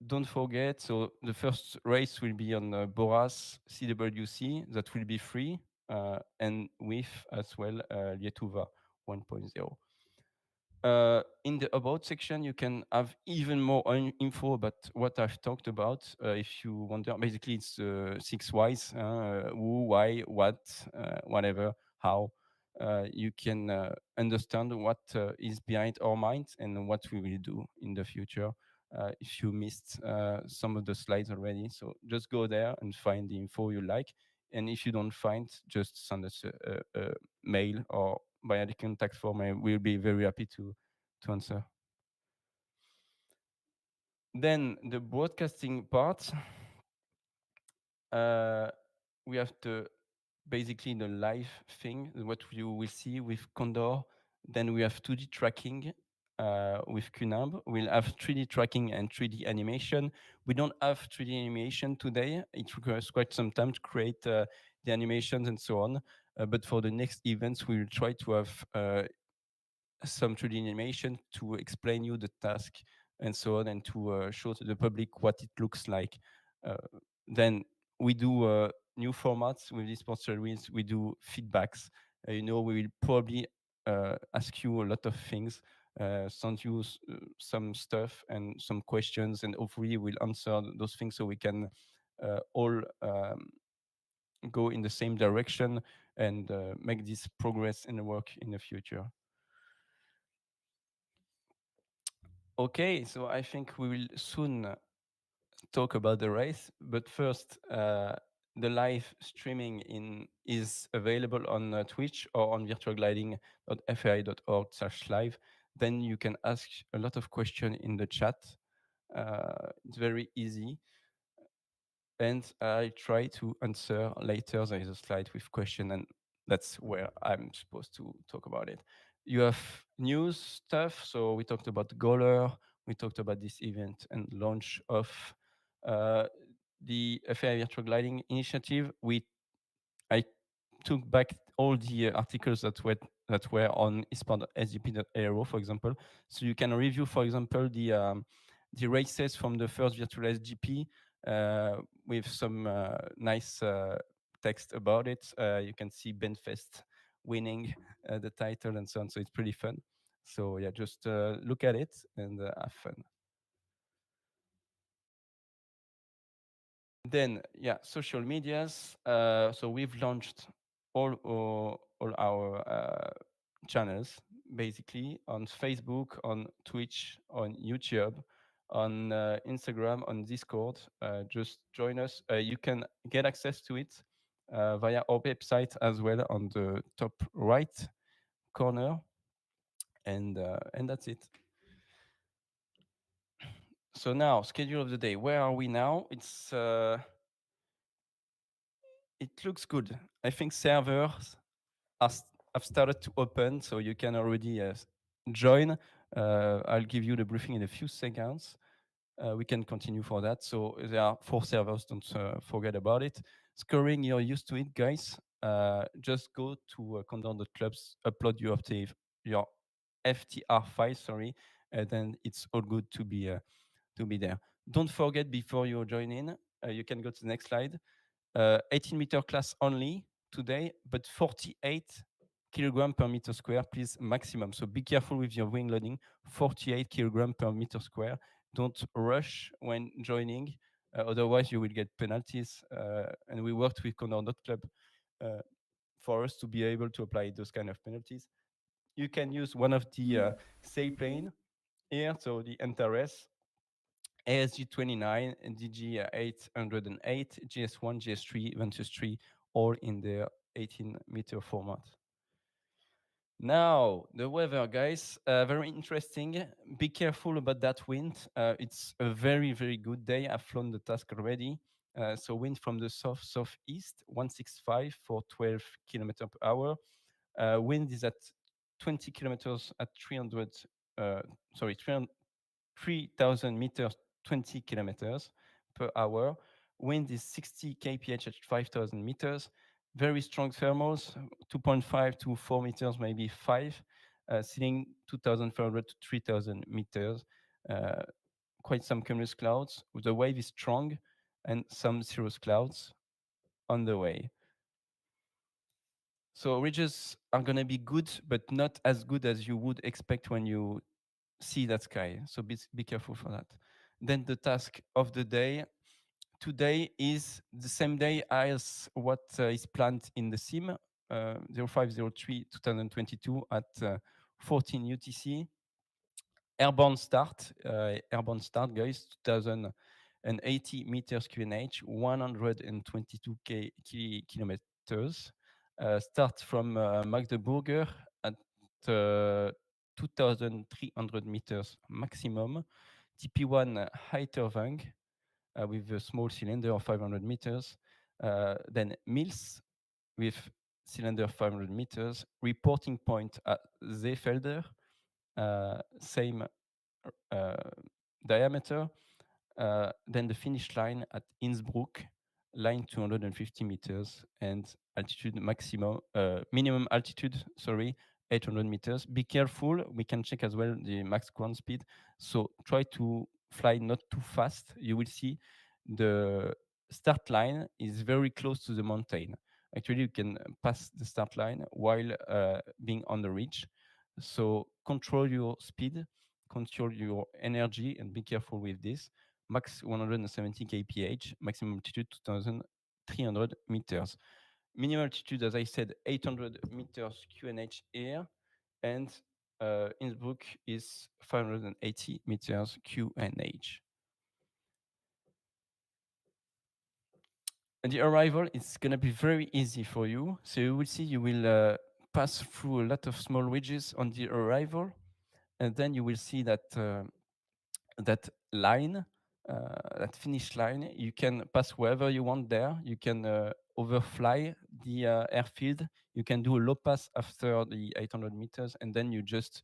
Don't forget, so the first race will be on Boras CWC, that will be free, and with as well Lietuva 1.0. In the About section, you can have even more info about what I've talked about. If you wonder, basically it's 6 whys, who, why, what, whatever, how. You can understand what is behind our minds and what we will do in the future. If you missed some of the slides already, so just go there and find the info you like. And if you don't find, just send us a mail or via the contact form, and we'll be very happy to answer. Then the broadcasting part, we have basically the live thing, what you will see with Condor. Then we have 2D tracking with QNAB. We'll have 3D tracking and 3D animation. We don't have 3D animation today. It requires quite some time to create the animations and so on. But for the next events, we will try to have some 3D animation to explain you the task and so on, and to show to the public what it looks like. Then we do new formats with eSports series. We do feedbacks, We will probably ask you a lot of things, send you some stuff and some questions, and hopefully we'll answer those things so we can all go in the same direction and make this progress in the work in the future. Okay, so I think we will soon talk about the race, but first, the live streaming is available on Twitch or on virtualgliding.fai.org/live. Then you can ask a lot of questions in the chat. It's very easy. And I try to answer later. There is a slide with question, and that's where I'm supposed to talk about it. You have news stuff. So we talked about Goaler. We talked about this event and launch of the FAI Virtual Gliding Initiative. I took back all the articles that were on eSports.sgp.aero, for example. So you can review, for example, the races from the first virtual SGP with some nice text about it. You can see Benfest winning the title and so on. So it's pretty fun. So yeah, just look at it and have fun. Then, yeah, social medias. So we've launched all our channels, basically, on Facebook, on Twitch, on YouTube, on Instagram, on Discord. Just join us. You can get access to it via our website as well on the top right corner. And that's it. So now, schedule of the day. Where are we now? It looks good. I think servers have started to open, so you can already join. I'll give you the briefing in a few seconds. We can continue for that. So there are 4 servers, don't forget about it. Scoring, you're used to it, guys. Just go to countdown.clubs, upload your FTR file, and then it's all good to be there. Don't forget, before you join in, you can go to the next slide. 18-meter class only today, but 48 kilogram per meter square, please, maximum. So be careful with your wing loading, 48 kilogram per meter square. Don't rush when joining, otherwise you will get penalties. And we worked with Condor.club for us to be able to apply those kind of penalties. You can use one of the sailplane here, so the NTRS, ASG29, DG808, GS1, GS3, Ventus 3, all in the 18-meter format. Now, the weather, guys, very interesting. Be careful about that wind. It's a very, very good day. I've flown the task already. So wind from the southeast, 165 for 12 kilometers per hour. Wind is at 20 kilometers at 3,000 meters, 20 kilometers per hour. Wind is 60 kph at 5,000 meters. Very strong thermals, 2.5 to 4 meters, maybe 5. Ceiling 2,500 to 3,000 meters. Quite some cumulus clouds. The wave is strong and some cirrus clouds on the way. So ridges are going to be good, but not as good as you would expect when you see that sky. So be careful for that. Then the task of the day. Today is the same day as what is planned in the sim, 0503-2022 at 14 UTC. Airborne start, guys, 2,080 meters QNH, 122 kilometers. Start from Magdeburger at 2,300 meters maximum. TP1 Heiterwang with a small cylinder of 500 meters. Then Mills with cylinder 500 meters. Reporting point at Seefelder, same diameter. Then the finish line at Innsbruck, line 250 meters, and altitude minimum altitude, 800 meters. Be careful, we can check as well the max ground speed. So try to fly not too fast. You will see the start line is very close to the mountain. actually you can pass the start line while being on the ridge. So control your speed, control your energy, and be careful with this. Max 170 kph, maximum altitude 2,300 meters. Minimum altitude, as I said, 800 meters QNH here, and Innsbruck is 580 meters QNH. And the arrival is going to be very easy for you. So you will see you will pass through a lot of small ridges on the arrival, and then you will see that that line, that finish line. You can pass wherever you want there. You can overfly the airfield. You can do a low pass after the 800 meters, and then you just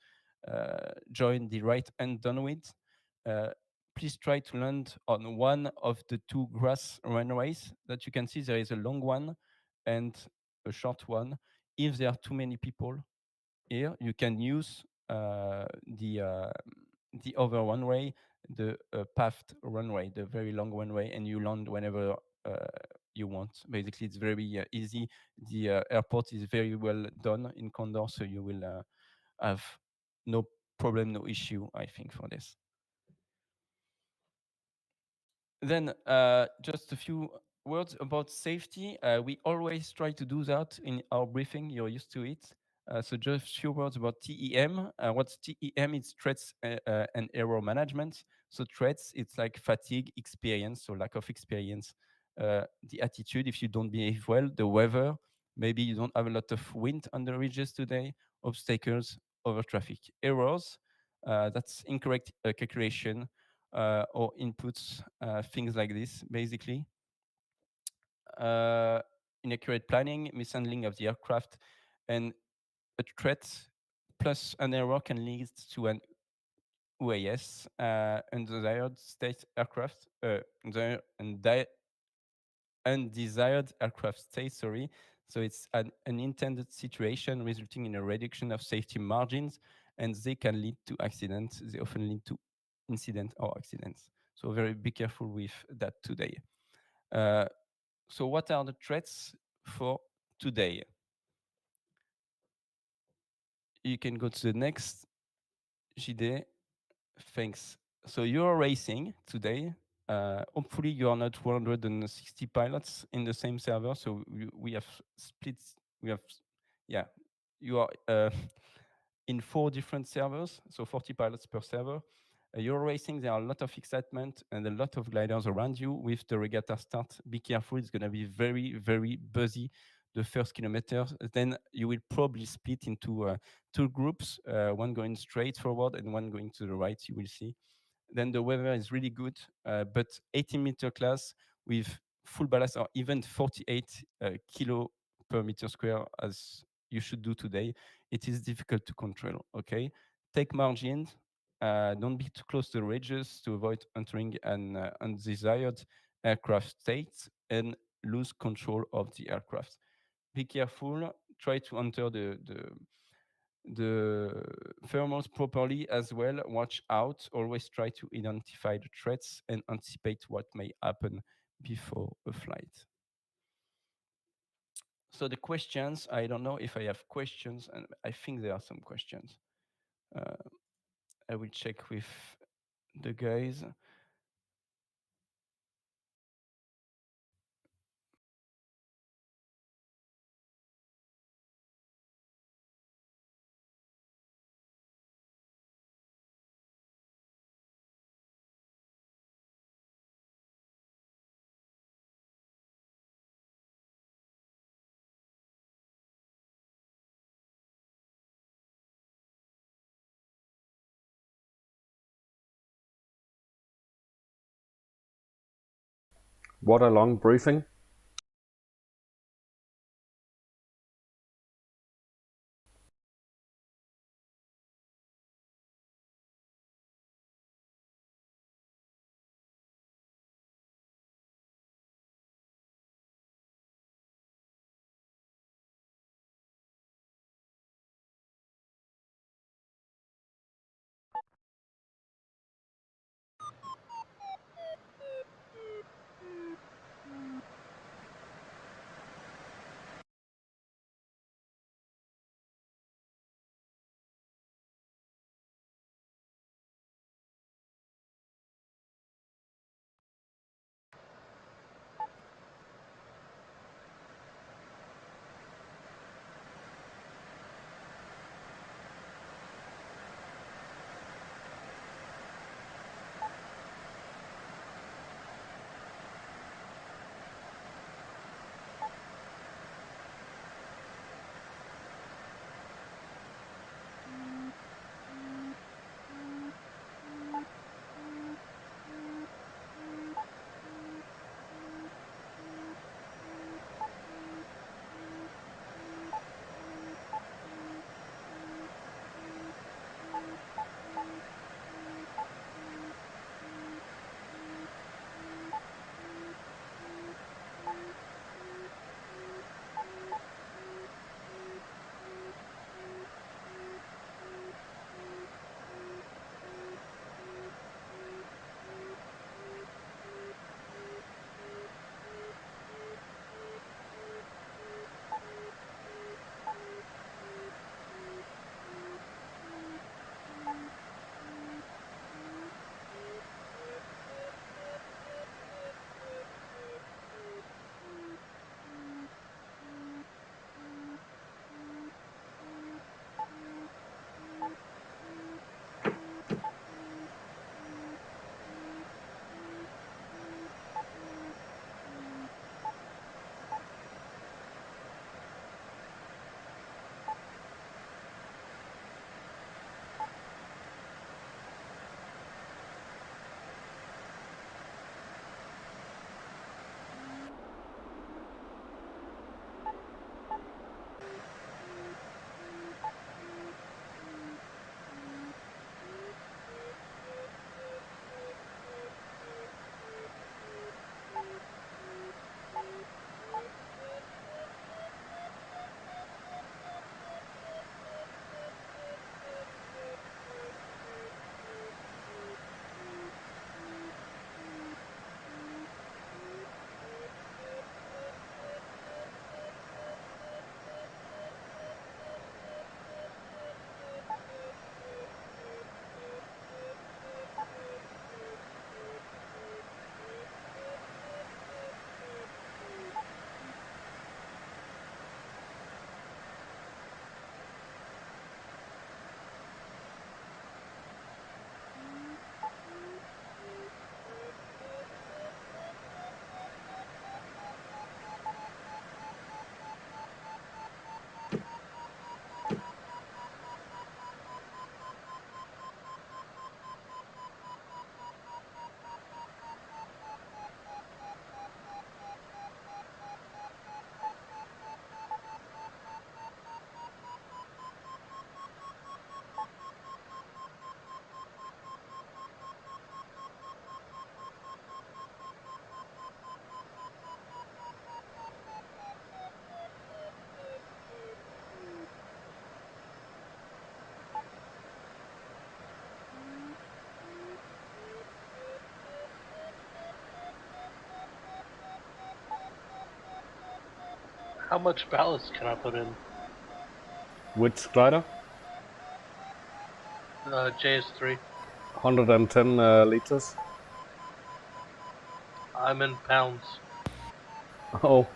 join the right hand downwind. Please try to land on one of the two grass runways that you can see. There is a long one and a short one. If there are too many people here, you can use the other runway, the pathed runway, the very long runway, and you land whenever you want. Basically, it's very easy. The airport is very well done in Condor, so you will have no problem, no issue, I think, for this. Then just a few words about safety. We always try to do that in our briefing. You're used to it. So just a few words about TEM. What's TEM? It's threats and error management. So threats, it's like fatigue, experience, so lack of experience. The attitude, if you don't behave well, the weather, maybe you don't have a lot of wind on the ridges today, obstacles, over traffic. Errors, that's incorrect calculation, or inputs, things like this, basically. Inaccurate planning, mishandling of the aircraft, and a threat plus an error can lead to an UAS, undesired state aircraft, undesired aircraft state, sorry. So it's an unintended situation resulting in a reduction of safety margins, and they can lead to accidents. They often lead to incident or accidents. So be careful with that today. So what are the threats for today? You can go to the next, JD. Thanks. So you're racing today. Hopefully you are not 160 pilots in the same server. So we have splits. We have, yeah, you are in 4 different servers, so 40 pilots per server. You're racing, there are a lot of excitement and a lot of gliders around you with the regatta start. Be careful, it's going to be very, very buzzy the first kilometers. Then you will probably split into 2 groups, one going straight forward and one going to the right, you will see. Then the weather is really good, but 18-meter class with full ballast or even 48 kilo per meter square, as you should do today, it is difficult to control, okay? Take margins, don't be too close to the ridges to avoid entering an undesired aircraft state and lose control of the aircraft. Be careful, try to enter the thermals properly as well. Watch out, always try to identify the threats and anticipate what may happen before a flight. So the questions, I don't know if I have questions, and I think there are some questions. I will check with the guys. What a long briefing. How much ballast can I put in? Which glider? JS3. 110 liters. I'm in pounds. Oh.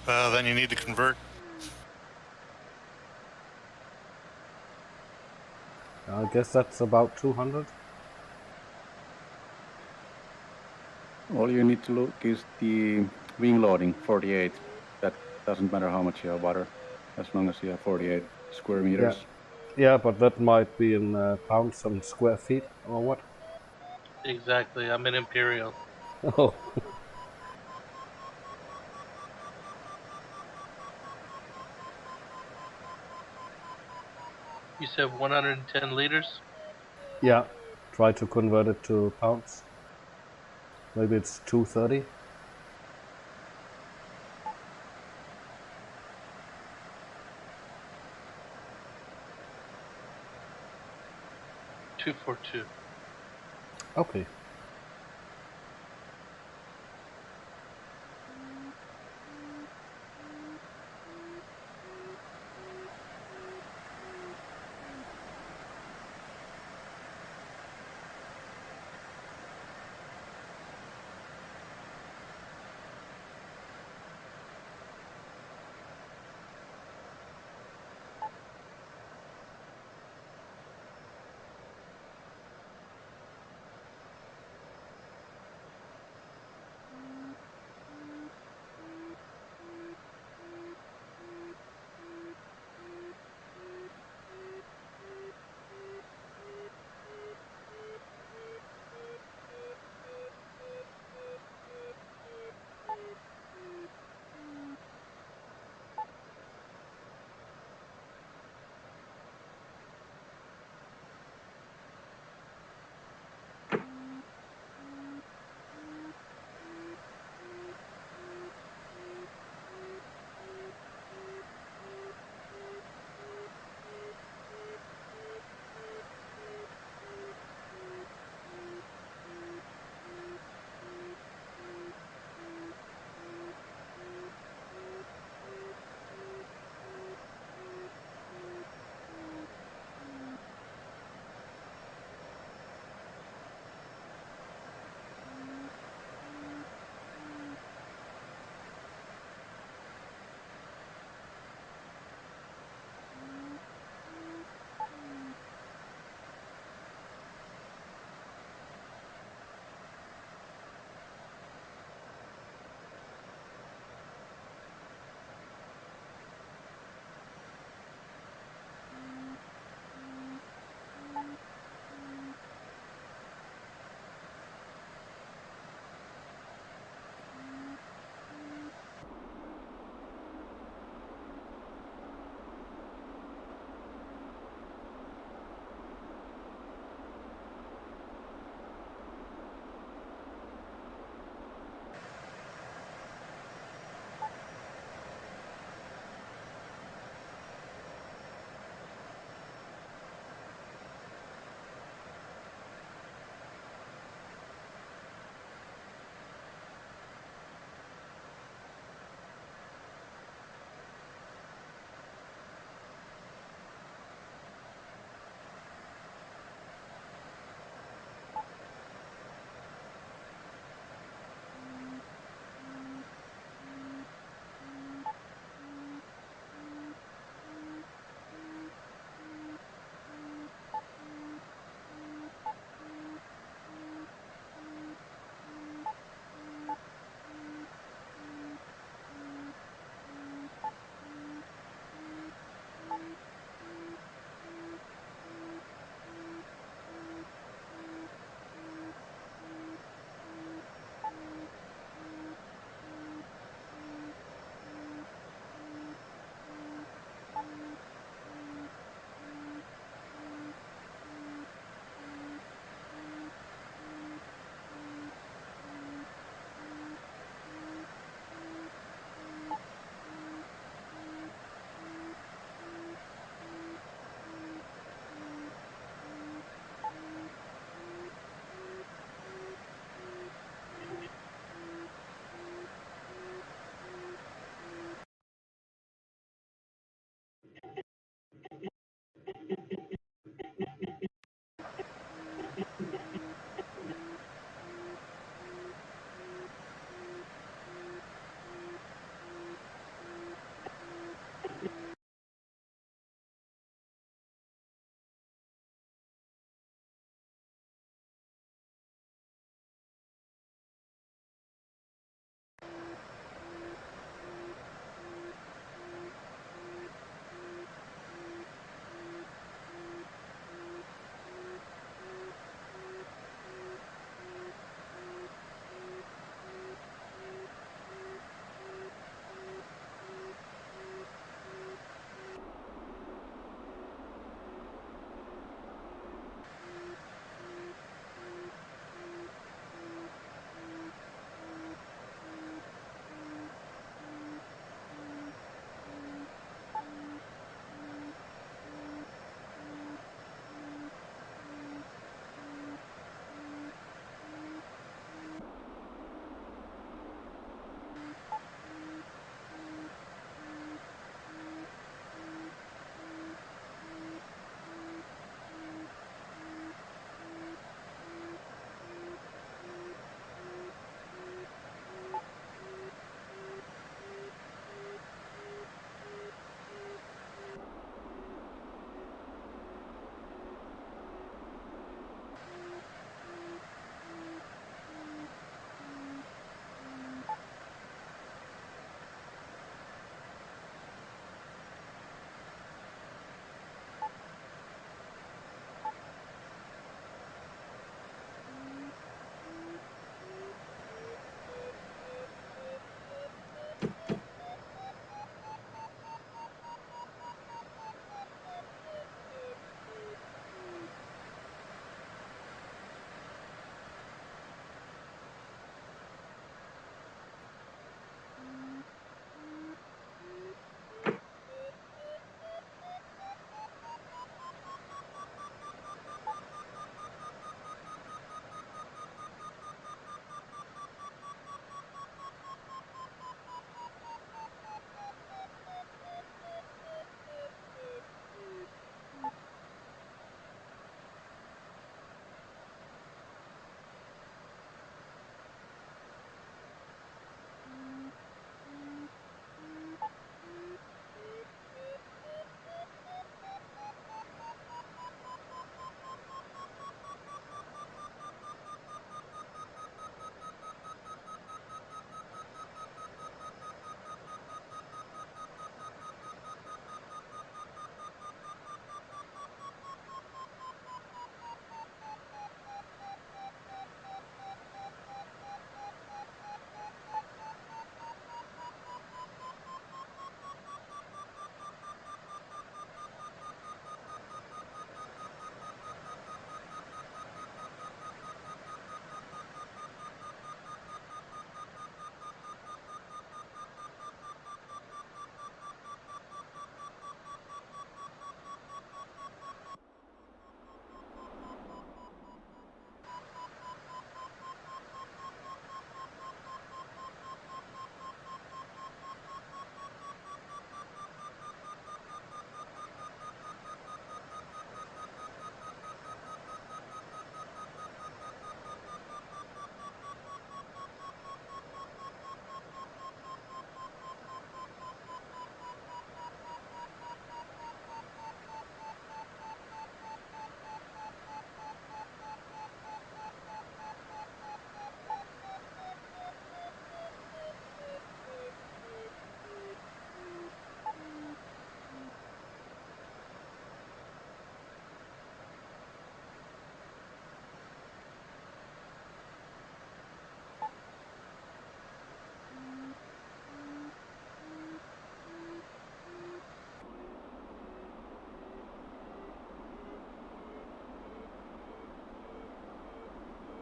Then you need to convert. I guess that's about 200. All you need to look is the wing loading, 48. That doesn't matter how much you have water, as long as you have 48 square meters. Yeah, but that might be in pounds and square feet, or what? Exactly, I'm in Imperial. Oh. You said 110 liters? Yeah, try to convert it to pounds. Maybe it's 230. $242. Okay.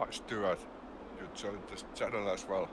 Hi, Stuart. You joined this channel as well.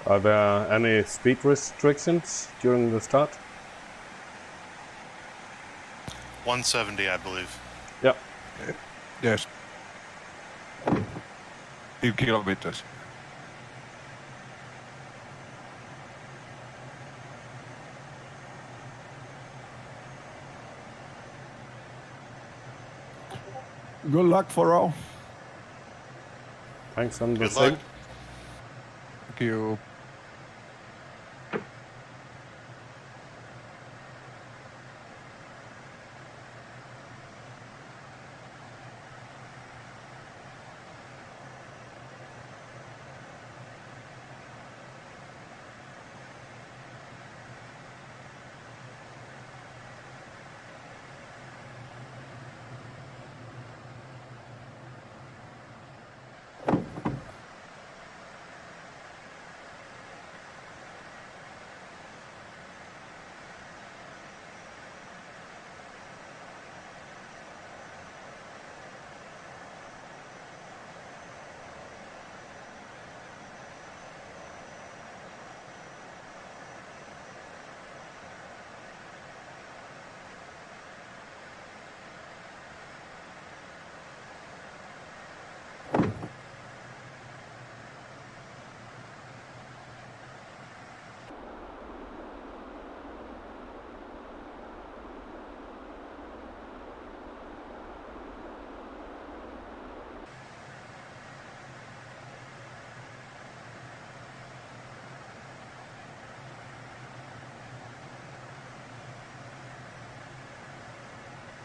Are there any speed restrictions during the start? 170, I believe. Yeah. Yes. 2 kilometers. Good luck for all. Thanks, and the Good same. luck. Thank you.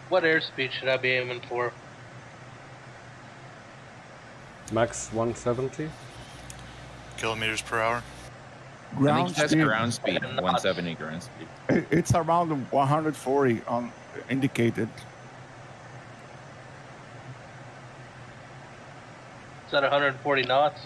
What airspeed should I be aiming for? Max 170. Kilometers per hour. Ground I think that's speed. ground speed, 170 ground speed. It's around 140 on indicated. Is that 140 knots?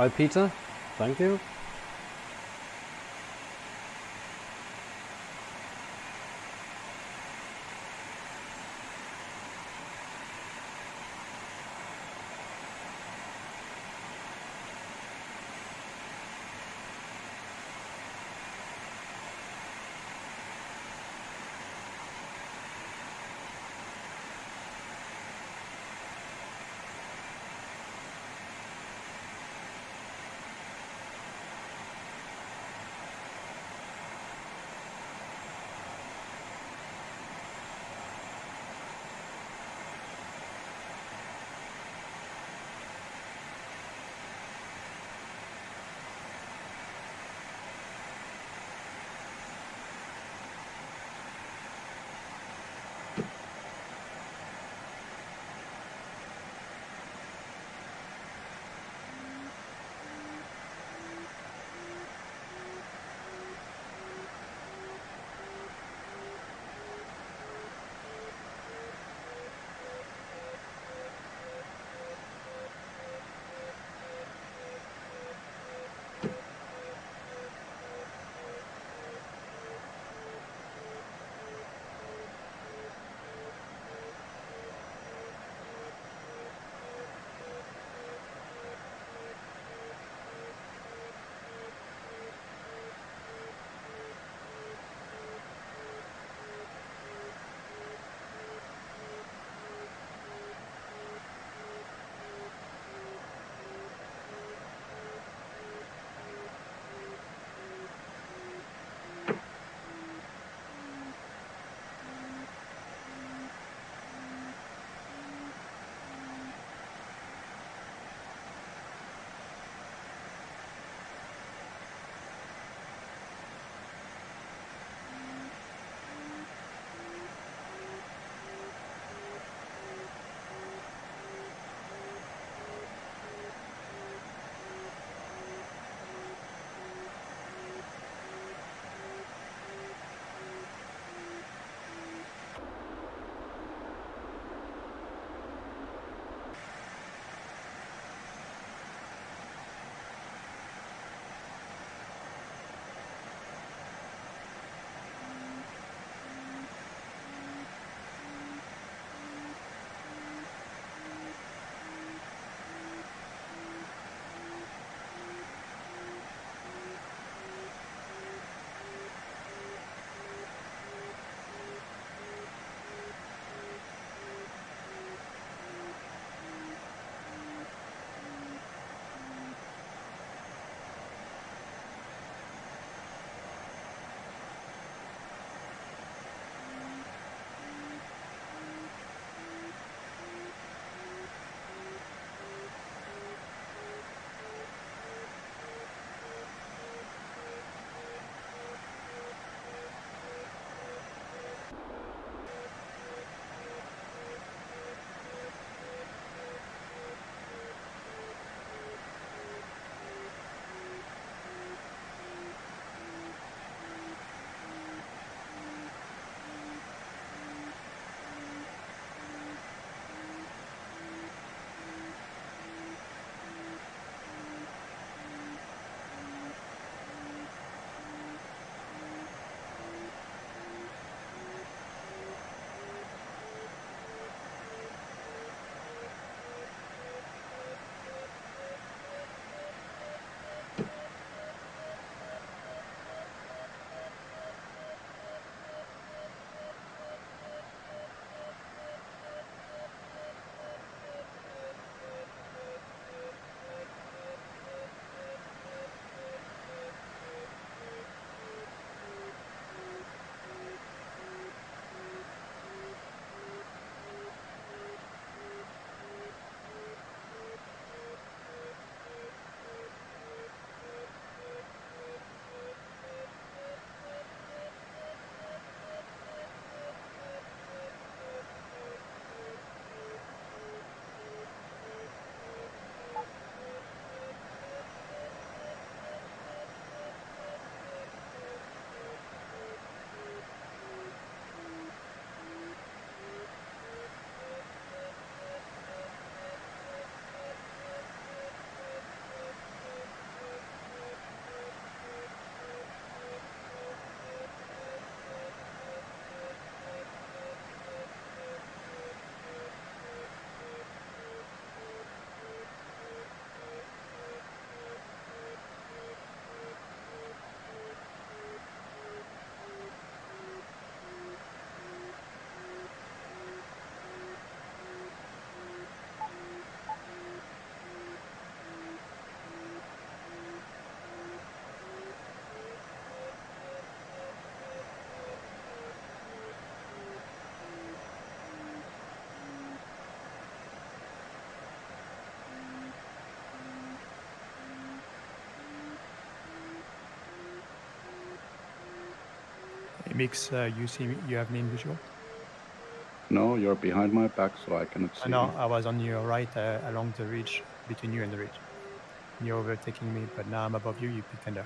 Hi, Peter. Thank you. Mix, you have me in visual? No, you're behind my back, so I cannot see No, you. I was on your right along the ridge, between you and the ridge. You're overtaking me, but now I'm above you, you pick tender.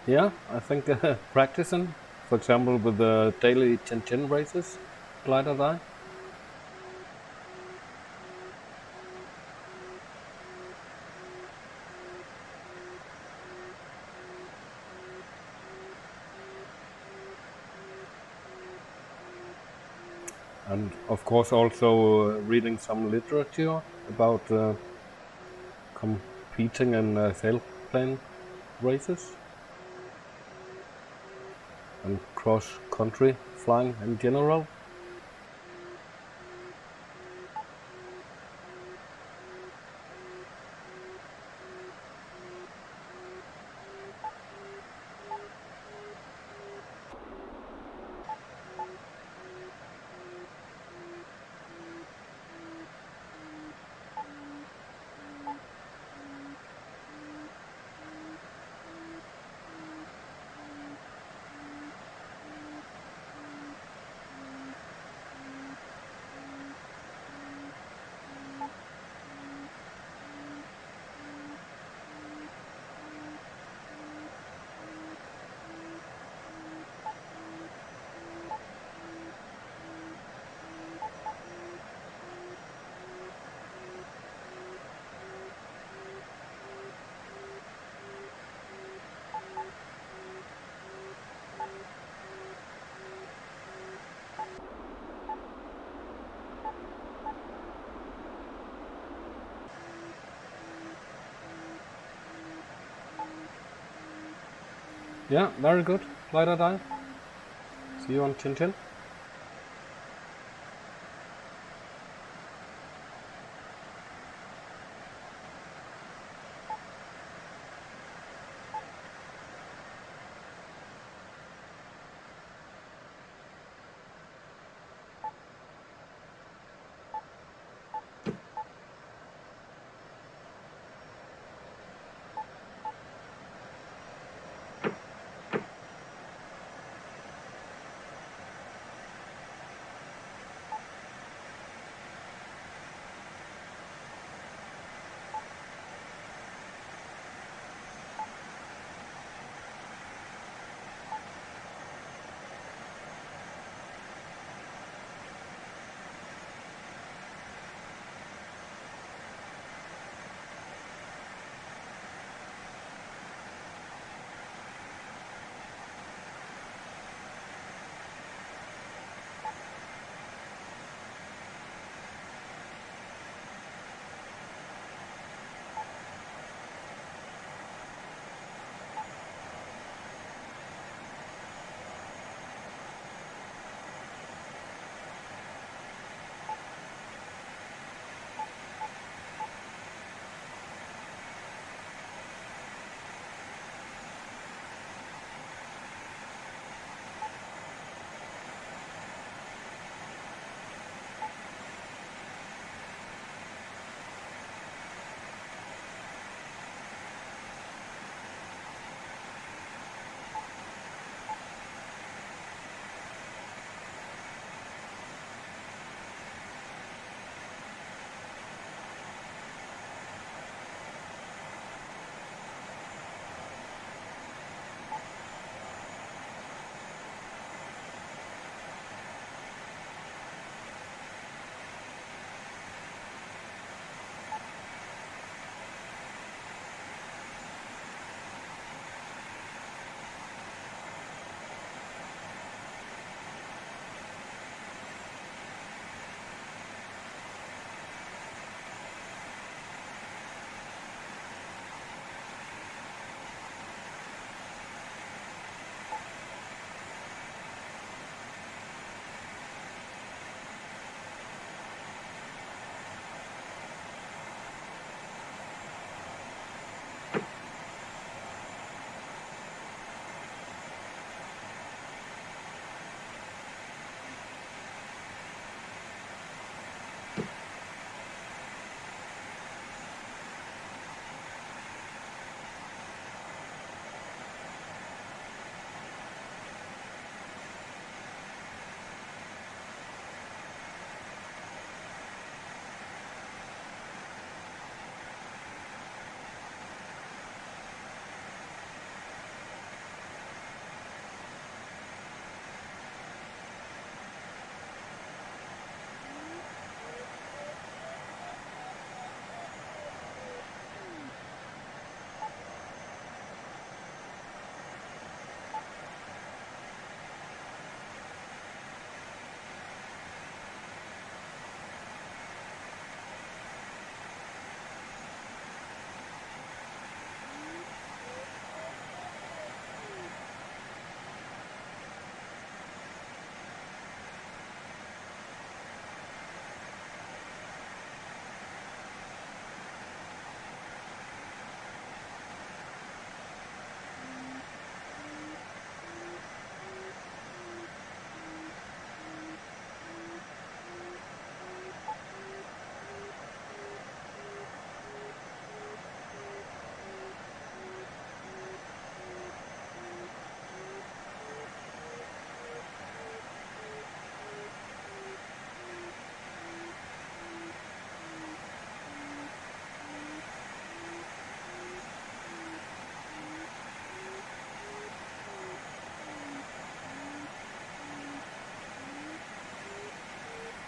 Yeah, I think practicing, for example, with the daily 10-10 races, glider die. And of course also reading some literature about competing in sailplane races and cross-country flying in general. Yeah, very good. Glider dive. See you on Chin Chin.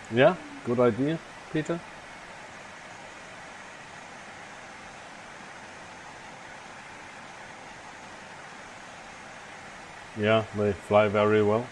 Yeah, good idea, Peter. Yeah, they fly very well.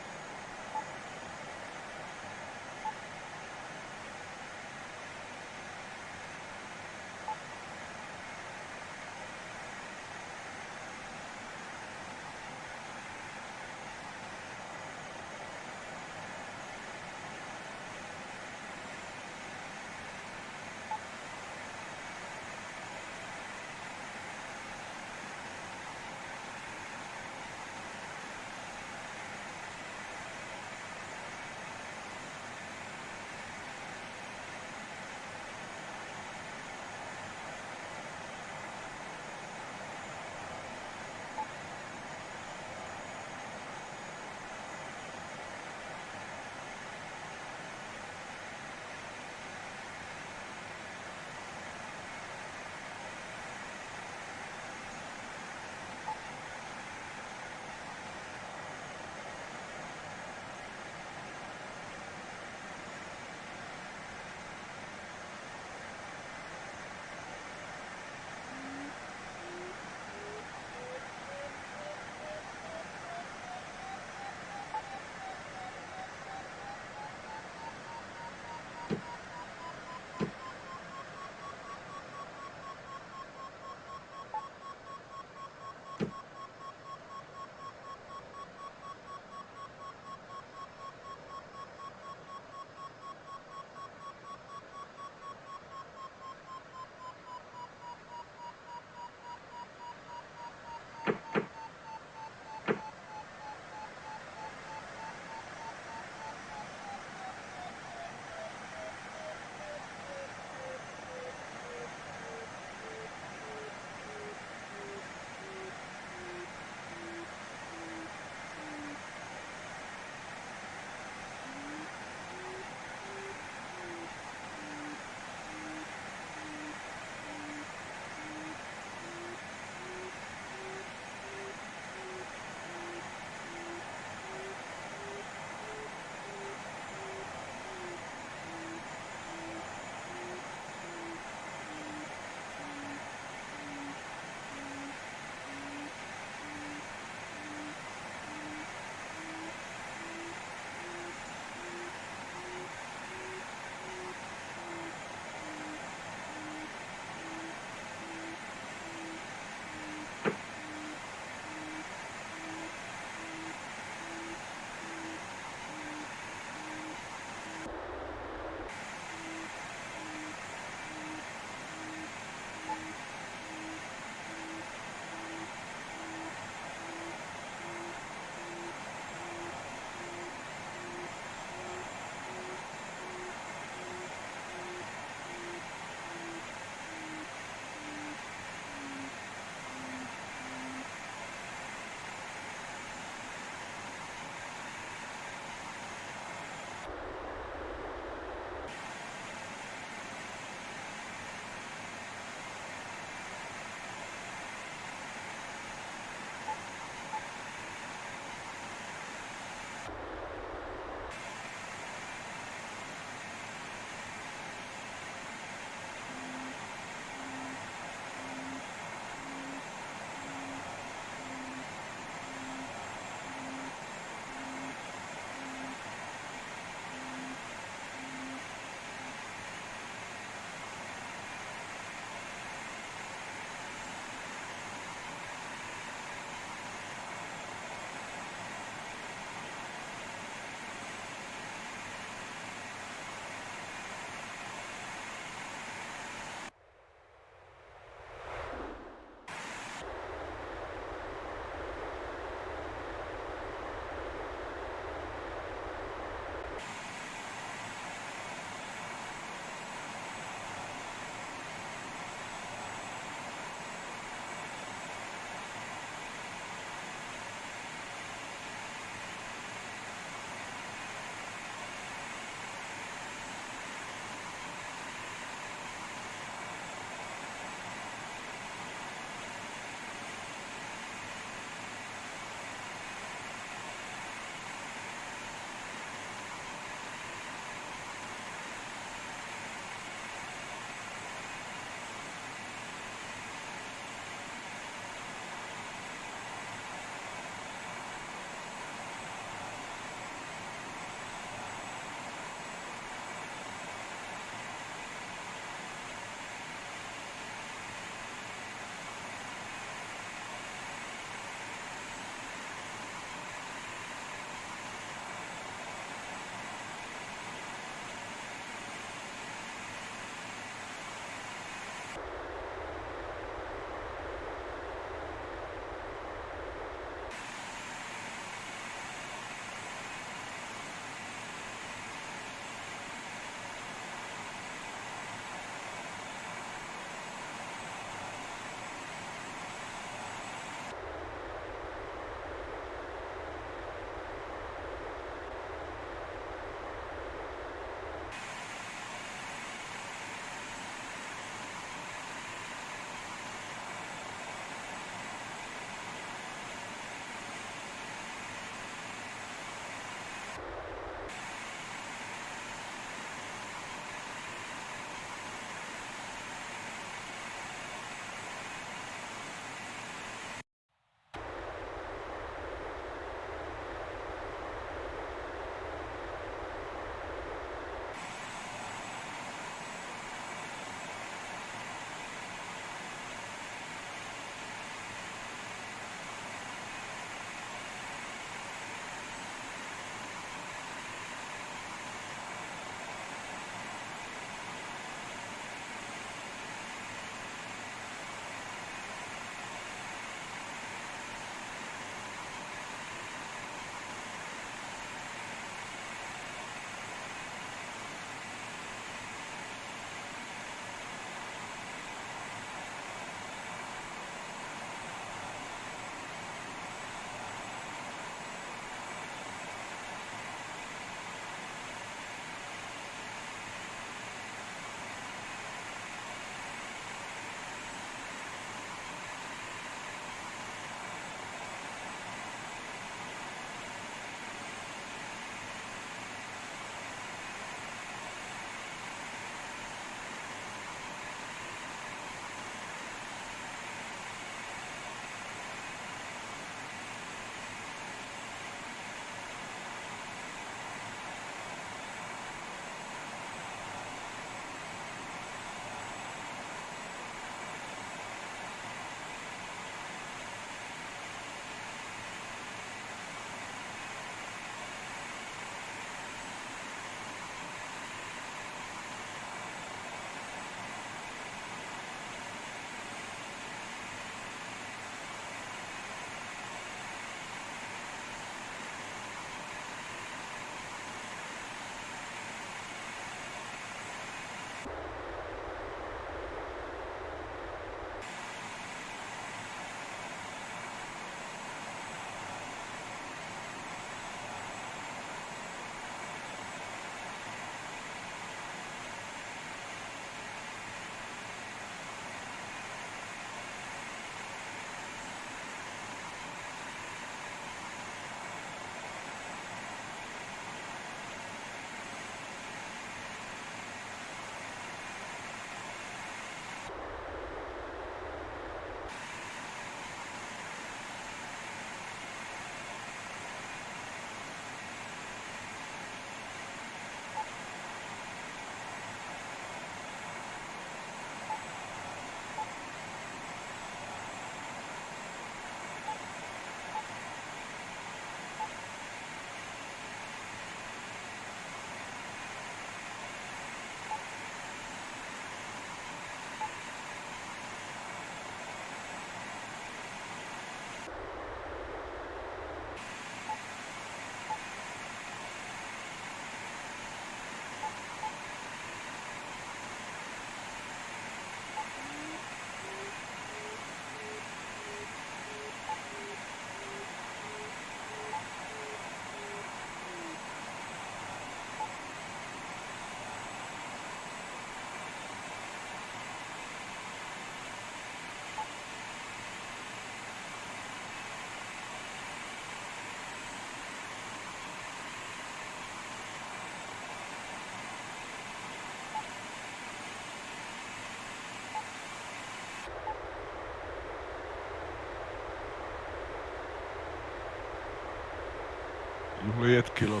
Juliet Kilo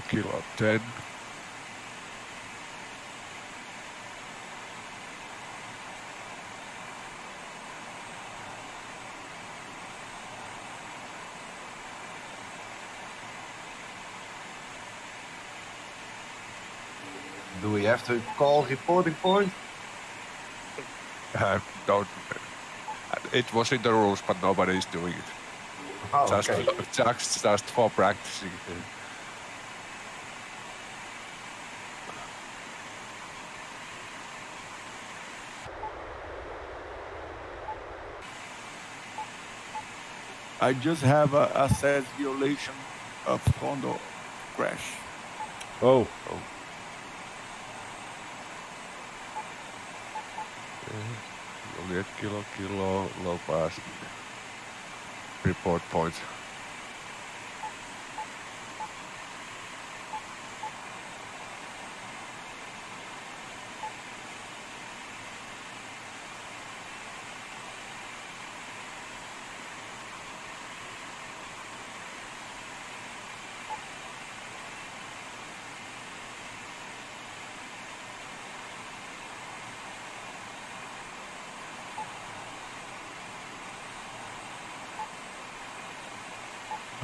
10. Do we have to call reporting point? Don't. It was in the rules, but nobody is doing it. Oh, just, okay. just for practicing. I just have a assess violation of condo crash. Oh. Juliet Kilo, low pass. Report point.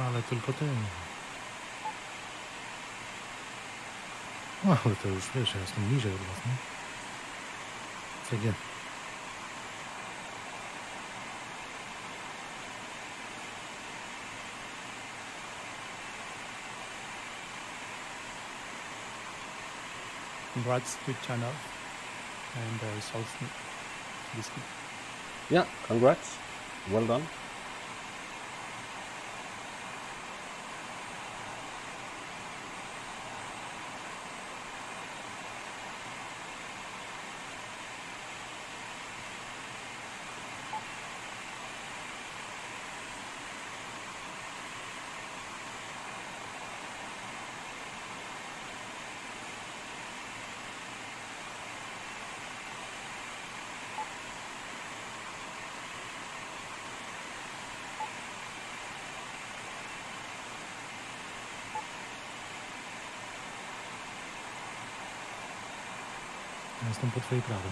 Ale tylko ty. No, ale to już wiesz, ja jestem niżej od was, nie? CG. Congrats to Chanov and Solsny. Yeah, congrats. Well done. Ja jestem po twojej prawej.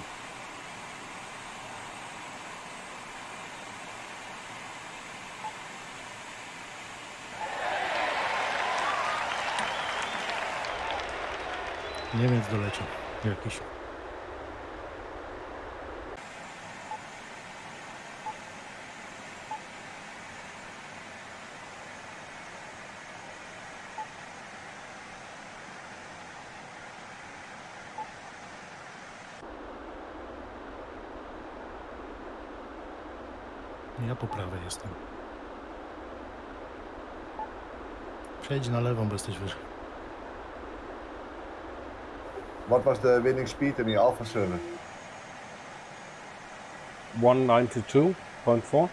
Niemiec doleciał jakiś. Ja po prawej jestem. Przejdź na lewą, bo jesteś wyżej. What was the winning speed in the Alpha server? 192.4.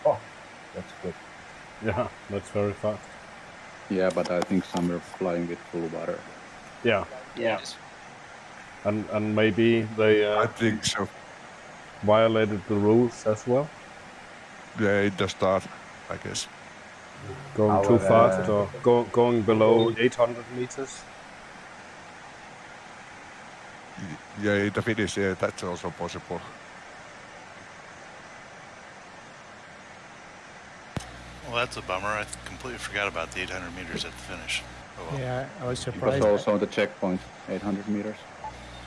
Oh, that's good. Yeah, that's very fast. Yeah, but I think some are flying with full water. Yeah. Yeah. And maybe they I think so. violated the rules as well. Yeah, in the start, I guess. Going too fast or going below 800 meters. Yeah, in the finish, yeah, that's also possible. Well, that's a bummer. I completely forgot about the 800 meters at the finish. Oh, well. Yeah, I was It surprised. was also on the checkpoint, 800 meters.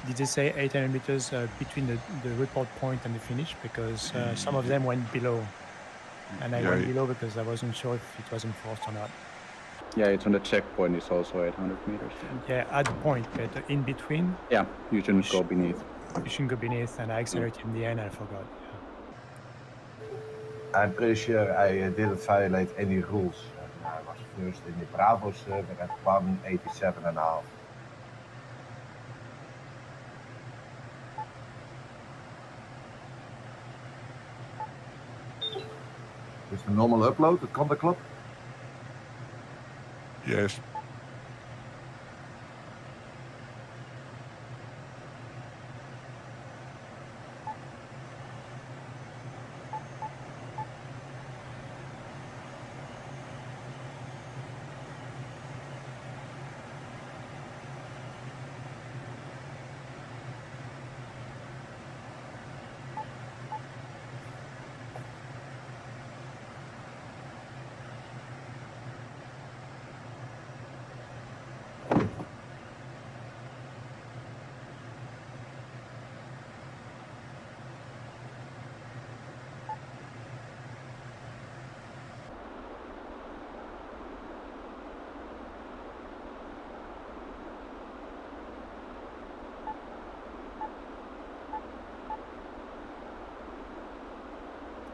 Did they say 800 meters between the report point and the finish? Because some of them went below. And I went below because I wasn't sure if it was enforced or not. Yeah, it's on the checkpoint, it's also 800 meters. Yeah, at the point, but in between? Yeah, you shouldn't go beneath. You shouldn't go beneath, and I accelerated in the end, I forgot. I'm pretty sure I didn't violate any rules. I was first in the Bravo server at 187.5. Is the normal upload at Conda Club? Yes.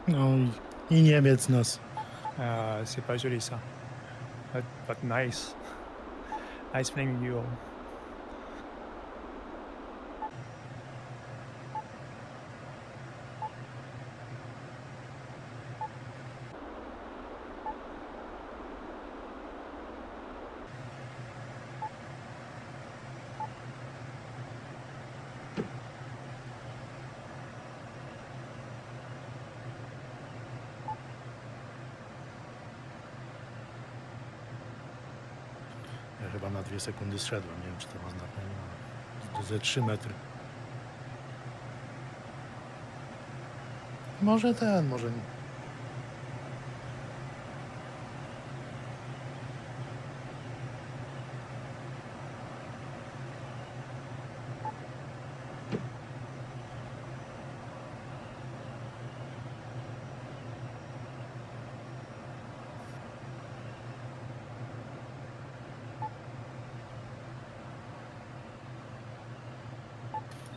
No i Niemiec nas. C'est pas joli ça. But nice. Nice playing you all. Ja chyba na 2 sekundy zszedłem. Nie wiem, czy to ma znaczenie, ale ze 3 metry. Może może nie.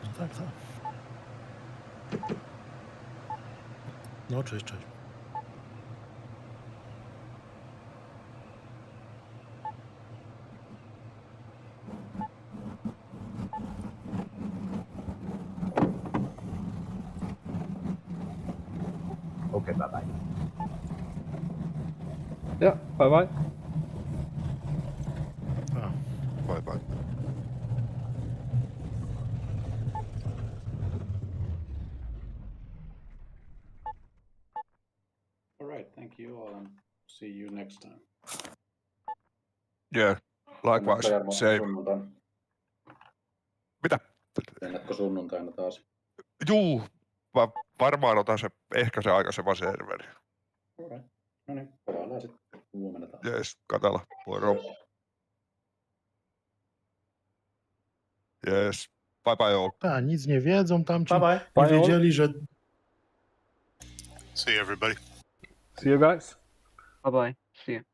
No tak. No, cześć. Okay, bye-bye. Yeah, bye-bye. Bye-bye. All right, thank you all, and see you next time. Yeah, likewise. Same. Mitä? Lennätkö sunnuntaina taas? Juu, mä varmaan otan ehkä se aikaisema serveri. All right. No niin, palaillaan sitten huomenna taas. Jees, katella. Moro. Jees. Bye all. Tak, nic nie wiedzą tamci. Bye. Nie wiedzieli, że... See you, everybody. See you guys. Bye-bye. See you.